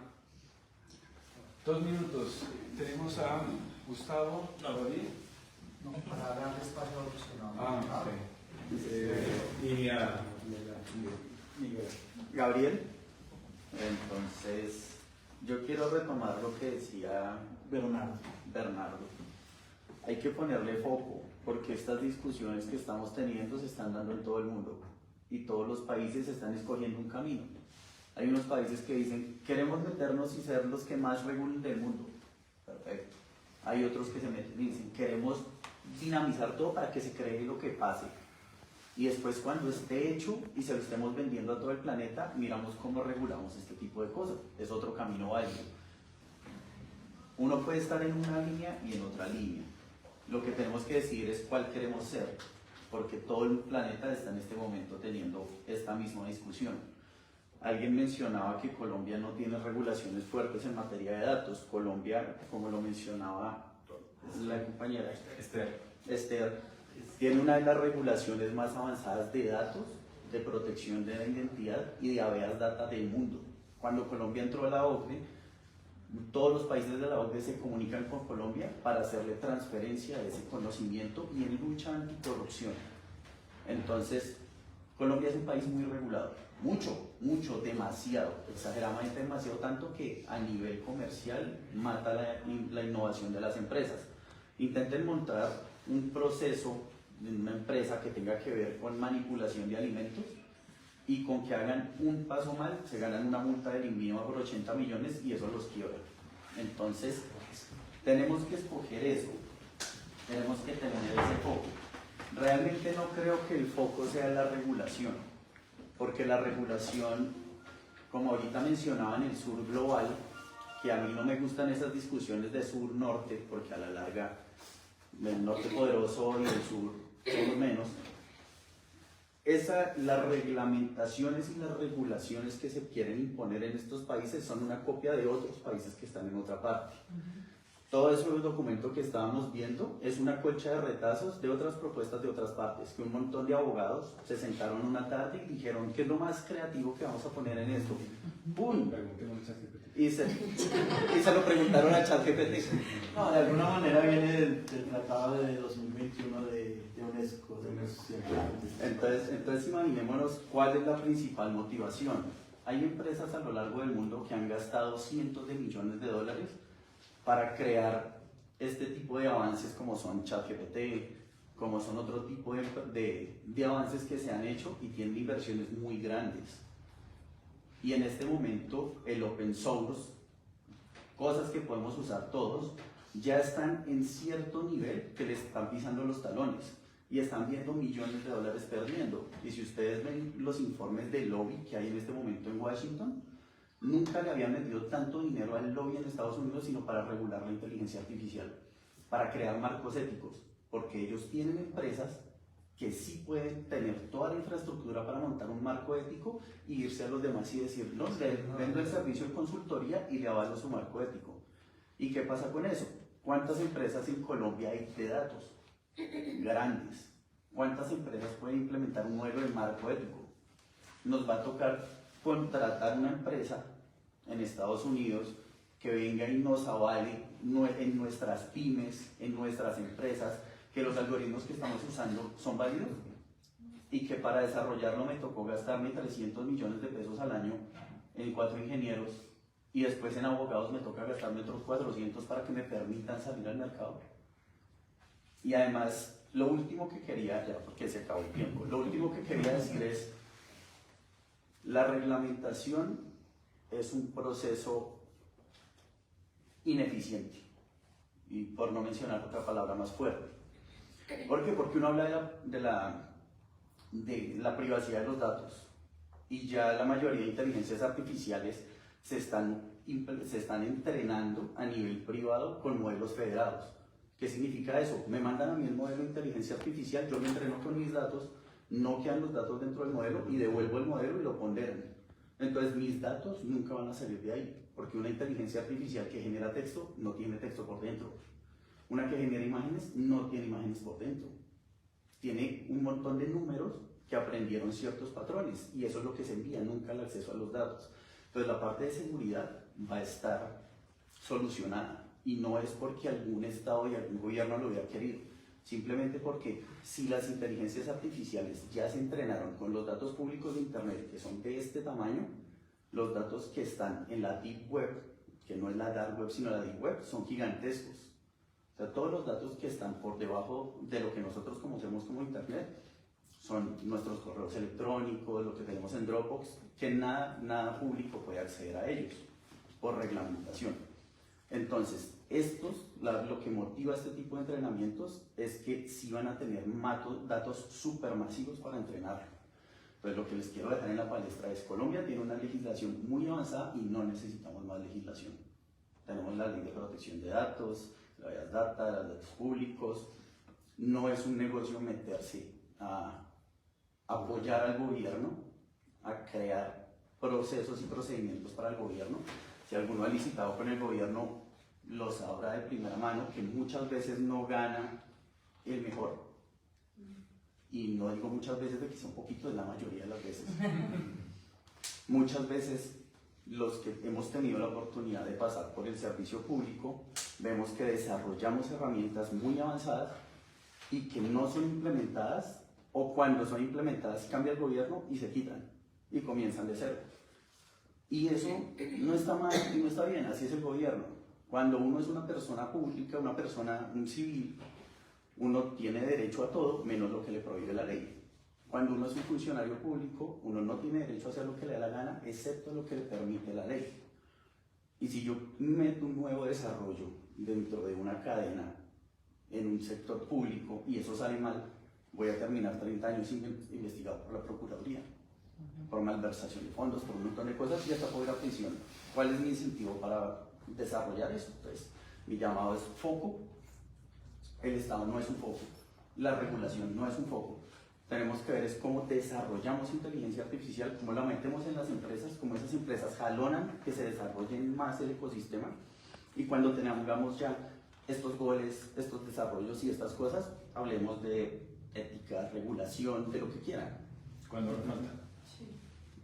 2 minutos. Tenemos a Gustavo. No, para dar espacio a otros que no. Ah, sí. Y a Miguel. Gabriel. Entonces, yo quiero retomar lo que decía Bernardo. Hay que ponerle foco, porque estas discusiones que estamos teniendo se están dando en todo el mundo y todos los países están escogiendo un camino. Hay unos países que dicen, queremos meternos y ser los que más regulen del mundo. Perfecto. Hay otros que se meten y dicen, queremos dinamizar todo para que se cree lo que pase. Y después cuando esté hecho y se lo estemos vendiendo a todo el planeta, miramos cómo regulamos este tipo de cosas. Es otro camino válido. Uno puede estar en una línea y en otra línea. Lo que tenemos que decidir es cuál queremos ser, porque todo el planeta está en este momento teniendo esta misma discusión. Alguien mencionaba que Colombia no tiene regulaciones fuertes en materia de datos. Colombia, como lo mencionaba la compañera Esther, tiene una de las regulaciones más avanzadas de datos, de protección de la identidad y de habeas data del mundo. Cuando Colombia entró a la OCDE, todos los países de la OCDE se comunican con Colombia para hacerle transferencia de ese conocimiento y en lucha anticorrupción. Entonces, Colombia es un país muy regulado, mucho, demasiado, exageradamente demasiado, tanto que a nivel comercial mata la innovación de las empresas. Intenten montar un proceso en una empresa que tenga que ver con manipulación de alimentos y con que hagan un paso mal se ganan una multa del INVIMA por 80 millones y eso los quiebra. Entonces tenemos que escoger eso, tenemos que tener ese foco. Realmente no creo que el foco sea la regulación, porque la regulación, como ahorita mencionaba en el sur global, que a mí no me gustan esas discusiones de sur-norte, porque a la larga el norte poderoso y el sur somos menos. Las reglamentaciones y las regulaciones que se quieren imponer en estos países son una copia de otros países que están en otra parte. Todo ese documento que estábamos viendo es una colcha de retazos de otras propuestas de otras partes, que un montón de abogados se sentaron una tarde y dijeron, ¿qué es lo más creativo que vamos a poner en esto? ¡Pum! Y se lo preguntaron a ChatGPT. No, de alguna manera viene del tratado de 2021 de UNESCO. Entonces imaginémonos cuál es la principal motivación. Hay empresas a lo largo del mundo que han gastado cientos de millones de dólares para crear este tipo de avances como son ChatGPT, como son otro tipo de avances que se han hecho y tienen inversiones muy grandes. Y en este momento el open source, cosas que podemos usar todos, ya están en cierto nivel que les están pisando los talones y están viendo millones de dólares perdiendo. Y si ustedes ven los informes de lobby que hay en este momento en Washington, nunca le habían metido tanto dinero al lobby en Estados Unidos sino para regular la inteligencia artificial, para crear marcos éticos, porque ellos tienen empresas que sí pueden tener toda la infraestructura para montar un marco ético y irse a los demás y decir, no, vendo el servicio de consultoría y le avalo su marco ético. ¿Y qué pasa con eso? ¿Cuántas empresas en Colombia hay de datos grandes? ¿Cuántas empresas pueden implementar un modelo de marco ético? Nos va a tocar contratar una empresa en Estados Unidos que venga y nos avale en nuestras pymes, en nuestras empresas, que los algoritmos que estamos usando son válidos y que para desarrollarlo me tocó gastarme 300 millones de pesos al año en 4 ingenieros y después en abogados me toca gastarme otros 400 para que me permitan salir al mercado. Y además, lo último que quería, ya porque se acabó el tiempo, lo último que quería decir es, la reglamentación es un proceso ineficiente, y por no mencionar otra palabra más fuerte. ¿Por qué? Porque uno habla de la privacidad de los datos y ya la mayoría de inteligencias artificiales se están entrenando a nivel privado con modelos federados. ¿Qué significa eso? Me mandan a mí el modelo de inteligencia artificial, yo lo entreno con mis datos, no quedan los datos dentro del modelo y devuelvo el modelo y lo ponderan. Entonces mis datos nunca van a salir de ahí, porque una inteligencia artificial que genera texto no tiene texto por dentro. Una que genera imágenes no tiene imágenes por dentro. Tiene un montón de números que aprendieron ciertos patrones y eso es lo que se envía, nunca el acceso a los datos. Entonces la parte de seguridad va a estar solucionada y no es porque algún estado y algún gobierno lo hubiera querido, simplemente porque si las inteligencias artificiales ya se entrenaron con los datos públicos de internet que son de este tamaño, los datos que están en la deep web, que no es la dark web sino la deep web, son gigantescos. O sea, todos los datos que están por debajo de lo que nosotros conocemos como internet son nuestros correos electrónicos, lo que tenemos en Dropbox, que nada público puede acceder a ellos por reglamentación. Entonces, lo que motiva este tipo de entrenamientos es que sí van a tener datos supermasivos para entrenarlo. Entonces, lo que les quiero dejar en la palestra es: Colombia tiene una legislación muy avanzada y no necesitamos más legislación. Tenemos la ley de protección de datos, la Big Data, los datos públicos. No es un negocio meterse a apoyar al gobierno, a crear procesos y procedimientos para el gobierno. Si alguno ha licitado con el gobierno, lo sabrá de primera mano que muchas veces no gana el mejor. Y no digo muchas veces, de que sea un poquito, de la mayoría de las veces. Muchas veces los que hemos tenido la oportunidad de pasar por el servicio público, vemos que desarrollamos herramientas muy avanzadas y que no son implementadas, o cuando son implementadas cambia el gobierno y se quitan y comienzan de cero. Y eso no está mal y no está bien, así es el gobierno. Cuando uno es una persona pública, un civil, uno tiene derecho a todo menos lo que le prohíbe la ley. Cuando uno es un funcionario público, uno no tiene derecho a hacer lo que le da la gana, excepto lo que le permite la ley. Y si yo meto un nuevo desarrollo dentro de una cadena, en un sector público, y eso sale mal, voy a terminar 30 años investigado por la Procuraduría, por malversación de fondos, por un montón de cosas, y hasta por ir a prisión. ¿Cuál es mi incentivo para desarrollar eso? Entonces, mi llamado es foco. El Estado no es un foco, la regulación no es un foco. Tenemos que ver es cómo desarrollamos inteligencia artificial, cómo la metemos en las empresas, cómo esas empresas jalonan que se desarrollen más el ecosistema, y cuando tengamos ya estos goles, estos desarrollos y estas cosas, hablemos de ética, regulación, de lo que quieran. Cuando falta.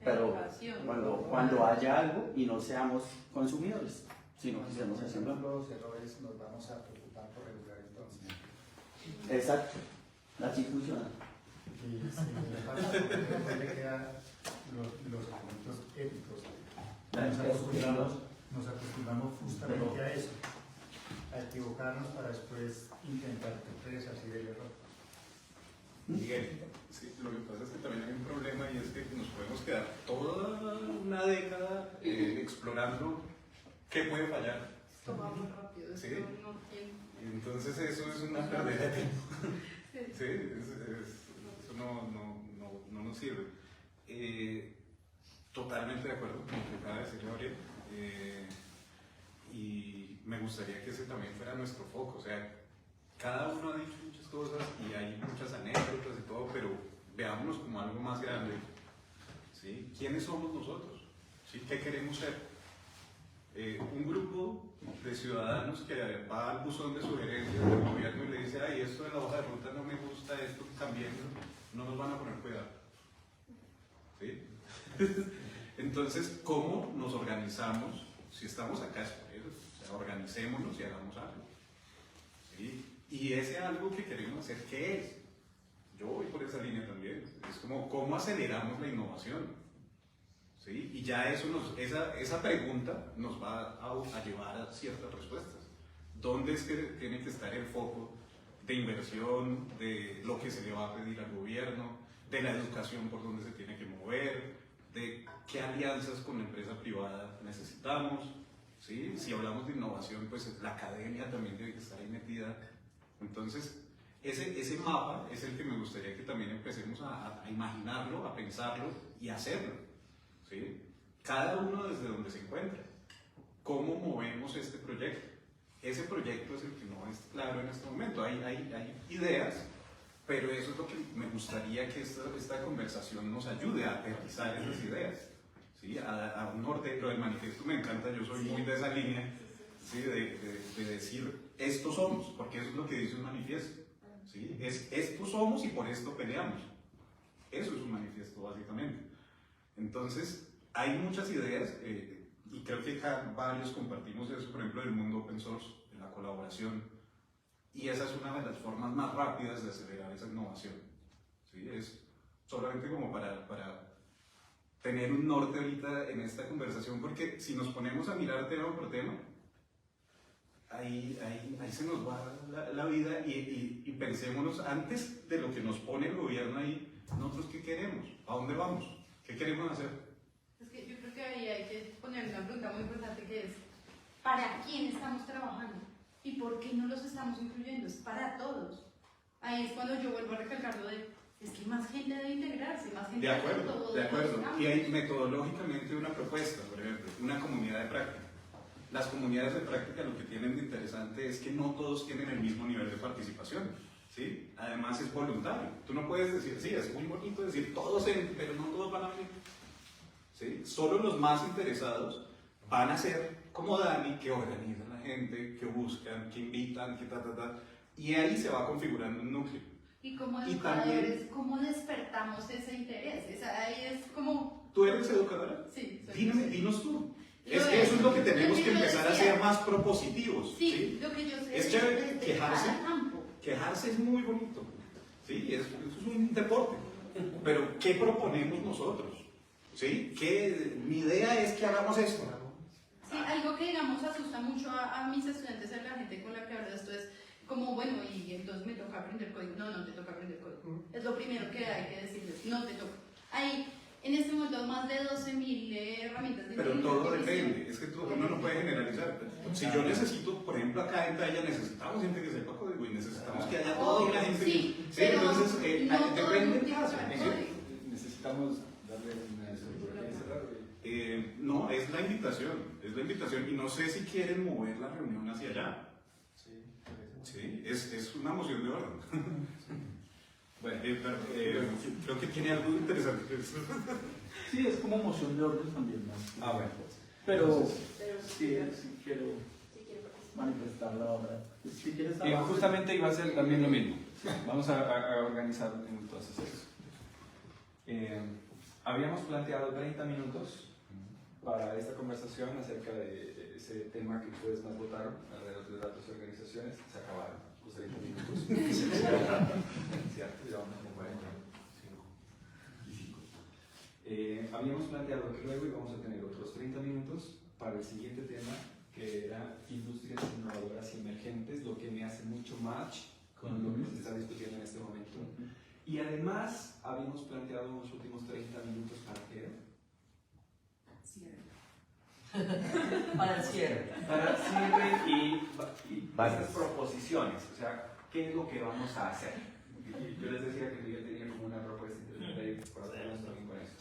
Pero cuando haya algo y no seamos consumidores, sino que seamos haciendo los errores, nos vamos a preocupar por regular entonces. Exacto, así funciona. Y si le quedan los elementos éticos. Nos acostumbramos justamente a eso, a equivocarnos para después intentar resarcir el error. Miguel, sí, lo que pasa es que también hay un problema, y es que nos podemos quedar toda una década explorando qué puede fallar. Esto va muy rápido, ¿Sí? no tiene... Entonces eso es una pérdida de tiempo. Sí, eso no nos sirve. Totalmente de acuerdo con lo que acaba de decir Gabriel. Y me gustaría que ese también fuera nuestro foco. O sea, cada uno ha dicho muchas cosas y hay muchas anécdotas y todo, pero veámonos como algo más grande. ¿Sí? ¿Quiénes somos nosotros? ¿Sí? ¿Qué queremos ser? Un grupo de ciudadanos que va al buzón de sugerencias del gobierno y le dice: ay, esto de la hoja de ruta no me gusta, esto cambiando, no nos van a poner cuidado. ¿Sí? Entonces, ¿cómo nos organizamos? Si estamos acá es por eso, o sea, organicémonos y hagamos algo. ¿Sí? Y ese algo que queremos hacer, ¿qué es? Yo voy por esa línea también. Es como, ¿cómo aceleramos la innovación? ¿Sí? Y ya eso esa pregunta nos va a llevar a ciertas respuestas. ¿Dónde es que tiene que estar el foco de inversión, de lo que se le va a pedir al gobierno, de la educación por dónde se tiene que mover, de qué alianzas con la empresa privada necesitamos? ¿Sí? Si hablamos de innovación, pues la academia también debe estar ahí metida. Entonces, ese mapa es el que me gustaría que también empecemos a imaginarlo, a pensarlo y a hacerlo. ¿sí? Cada uno desde donde se encuentra. ¿Cómo movemos este proyecto? Ese proyecto es el que no es claro en este momento. Hay ideas, pero eso es lo que me gustaría que esta conversación nos ayude a aterrizar esas ideas, ¿sí? A un norte. Lo del manifiesto me encanta, yo soy muy de esa línea, ¿sí? de decir, estos somos, porque eso es lo que dice un manifiesto, ¿sí? Es estos somos y por esto peleamos. Eso es un manifiesto, básicamente. Entonces, hay muchas ideas, y creo que varios compartimos eso, por ejemplo, del mundo open source, de la colaboración, y esa es una de las formas más rápidas de acelerar esa innovación, ¿sí? Es solamente como para tener un norte ahorita en esta conversación, porque si nos ponemos a mirar tema por tema, ahí se nos va la vida, y pensémonos antes de lo que nos pone el gobierno ahí, nosotros qué queremos, a dónde vamos, qué queremos hacer. Es que yo creo que ahí hay que poner una pregunta muy importante, que es ¿para quién estamos trabajando? ¿Y por qué no los estamos incluyendo? Es para todos. Ahí es cuando yo vuelvo a recalcar lo de, es que más gente debe integrarse, más gente De acuerdo, todos de acuerdo. los campos. Y hay metodológicamente una propuesta, por ejemplo, una comunidad de práctica. Las comunidades de práctica lo que tienen de interesante es que no todos tienen el mismo nivel de participación, ¿sí? Además es voluntario. Tú no puedes decir, sí, es muy bonito decir todos, pero no todos van a venir, ¿sí? Solo los más interesados van a ser como Dani, que organizan a la gente, que buscan, que invitan, que y ahí se va configurando un núcleo. Y como Y educadores, también, ¿cómo despertamos ese interés? O sea, ahí es como... ¿tú eres educadora? Sí, soy Dinos tú. Yo Es que eso es lo que lo tenemos que que yo empezar a decía. ser más propositivos. Sí, ¿sí? lo que yo sé Es chévere desde quejarse. cada campo. Quejarse es muy bonito. ¿Sí? Eso es un deporte. Pero ¿qué proponemos nosotros? ¿Sí? Mi idea es que hagamos esto. Sí, algo que digamos asusta mucho a mis estudiantes, a la gente con la que hablo de esto, es como, bueno, y entonces me toca aprender código. No, no te toca aprender código. Es lo primero que hay que decirles, no te toca. Hay en este momento más de 12.000 herramientas de Pero inteligencia todo artificial. depende, es que uno no puede generalizar. Si yo necesito, por ejemplo, acá en Talla necesitamos gente que sepa código y necesitamos que haya toda una gente Sí, que... Sí, pero entonces, no todo el depende mundo del caso. sabe código. Necesitamos darle una estructura. No, es la invitación y no sé si quieren mover la reunión hacia allá. Sí, es una moción de orden. Bueno, creo que tiene algo interesante. Sí, es como moción de orden también, ¿no? Bueno. Pero sí quiero manifestarla ahora. Si quieres justamente iba a ser también lo mismo. Vamos a organizar entonces eso. Habíamos planteado 30 minutos para esta conversación acerca de ese tema que ustedes más votaron, alrededor de datos y organizaciones. Se acabaron los 30 minutos. ¿Cierto? Llevamos como 45. Habíamos planteado que luego íbamos a tener otros 30 minutos para el siguiente tema, que era industrias innovadoras y emergentes, lo que me hace mucho match con lo que se está discutiendo en este momento. Y además habíamos planteado unos últimos 30 minutos para qué. Para el cierre. Para el cierre y varias proposiciones, o sea, ¿qué es lo que vamos a hacer? Yo les decía que yo tenía como una propuesta interesante ahí por hacernos también con eso.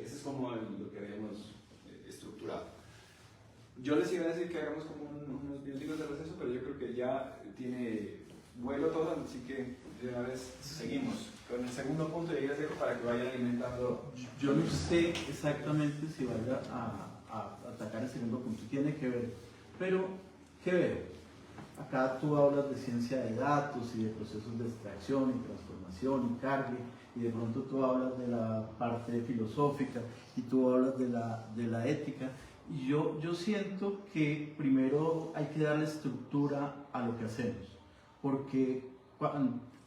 Ese es como lo que habíamos estructurado. Yo les iba a decir que hagamos como unos minutos de receso, pero yo creo que ya tiene vuelo todo, así que de una vez seguimos con el segundo punto y ahí les dejo para que vayan alimentando. Yo no sé exactamente si vaya a atacar el segundo punto, tiene que ver, pero ¿qué veo? Acá tú hablas de ciencia de datos y de procesos de extracción y transformación y carga, y de pronto tú hablas de la parte filosófica y tú hablas de la ética, y yo siento que primero hay que darle estructura a lo que hacemos, porque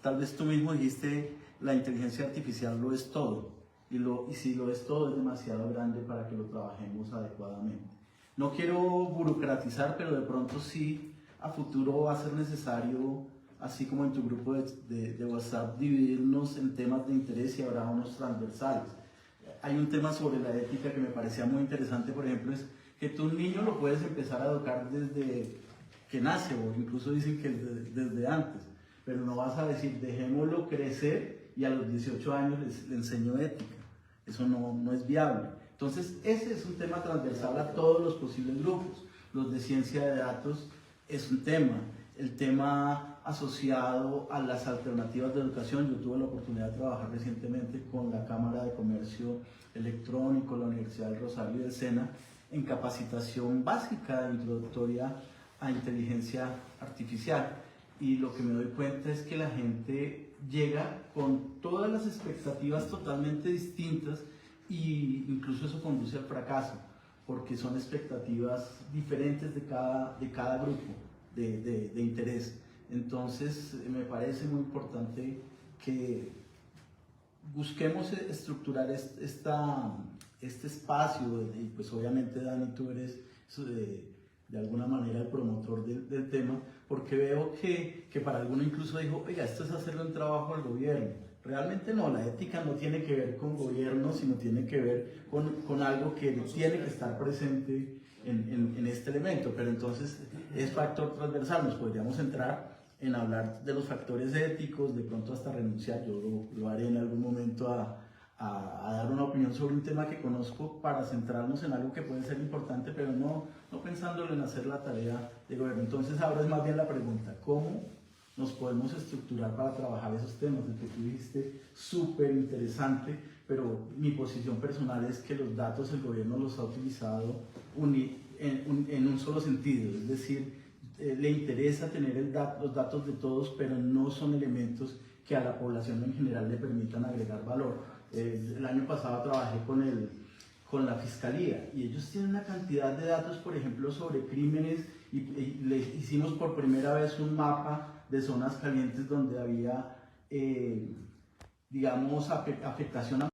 tal vez tú mismo dijiste la inteligencia artificial lo es todo, y si lo es todo es demasiado grande para que lo trabajemos adecuadamente. No quiero burocratizar, pero de pronto sí, a futuro va a ser necesario, así como en tu grupo de WhatsApp, dividirnos en temas de interés y habrá unos transversales. Hay un tema sobre la ética que me parecía muy interesante, por ejemplo, es que tú un niño lo puedes empezar a educar desde que nace, o incluso dicen que desde antes, pero no vas a decir, dejémoslo crecer y a los 18 años le enseño ética. Eso no es viable. Entonces, ese es un tema transversal a todos los posibles grupos. Los de ciencia de datos es un tema. El tema asociado a las alternativas de educación. Yo tuve la oportunidad de trabajar recientemente con la Cámara de Comercio Electrónico, la Universidad del Rosario y del SENA, en capacitación básica introductoria a inteligencia artificial. Y lo que me doy cuenta es que la gente llega con todas las expectativas totalmente distintas y incluso eso conduce al fracaso, porque son expectativas diferentes de cada grupo de interés. Entonces me parece muy importante que busquemos estructurar este espacio, y pues obviamente Dani, tú eres de alguna manera el promotor del tema, porque veo que para alguno incluso dijo, oiga, esto es hacerle un trabajo al gobierno. Realmente no, la ética no tiene que ver con gobierno, sino tiene que ver con algo que tiene que estar presente en este elemento, pero entonces es factor transversal. Nos podríamos entrar en hablar de los factores éticos, de pronto hasta renunciar, yo lo haré en algún momento a dar una opinión sobre un tema que conozco para centrarnos en algo que puede ser importante, pero no pensándolo en hacer la tarea de gobierno. Entonces ahora es más bien la pregunta, ¿cómo nos podemos estructurar para trabajar esos temas? El que tú dijiste, súper interesante, pero mi posición personal es que los datos el gobierno los ha utilizado en un solo sentido, es decir, le interesa tener los datos de todos, pero no son elementos que a la población en general le permitan agregar valor. El año pasado trabajé con la Fiscalía y ellos tienen una cantidad de datos, por ejemplo, sobre crímenes y les hicimos por primera vez un mapa de zonas calientes donde había, digamos, afectación a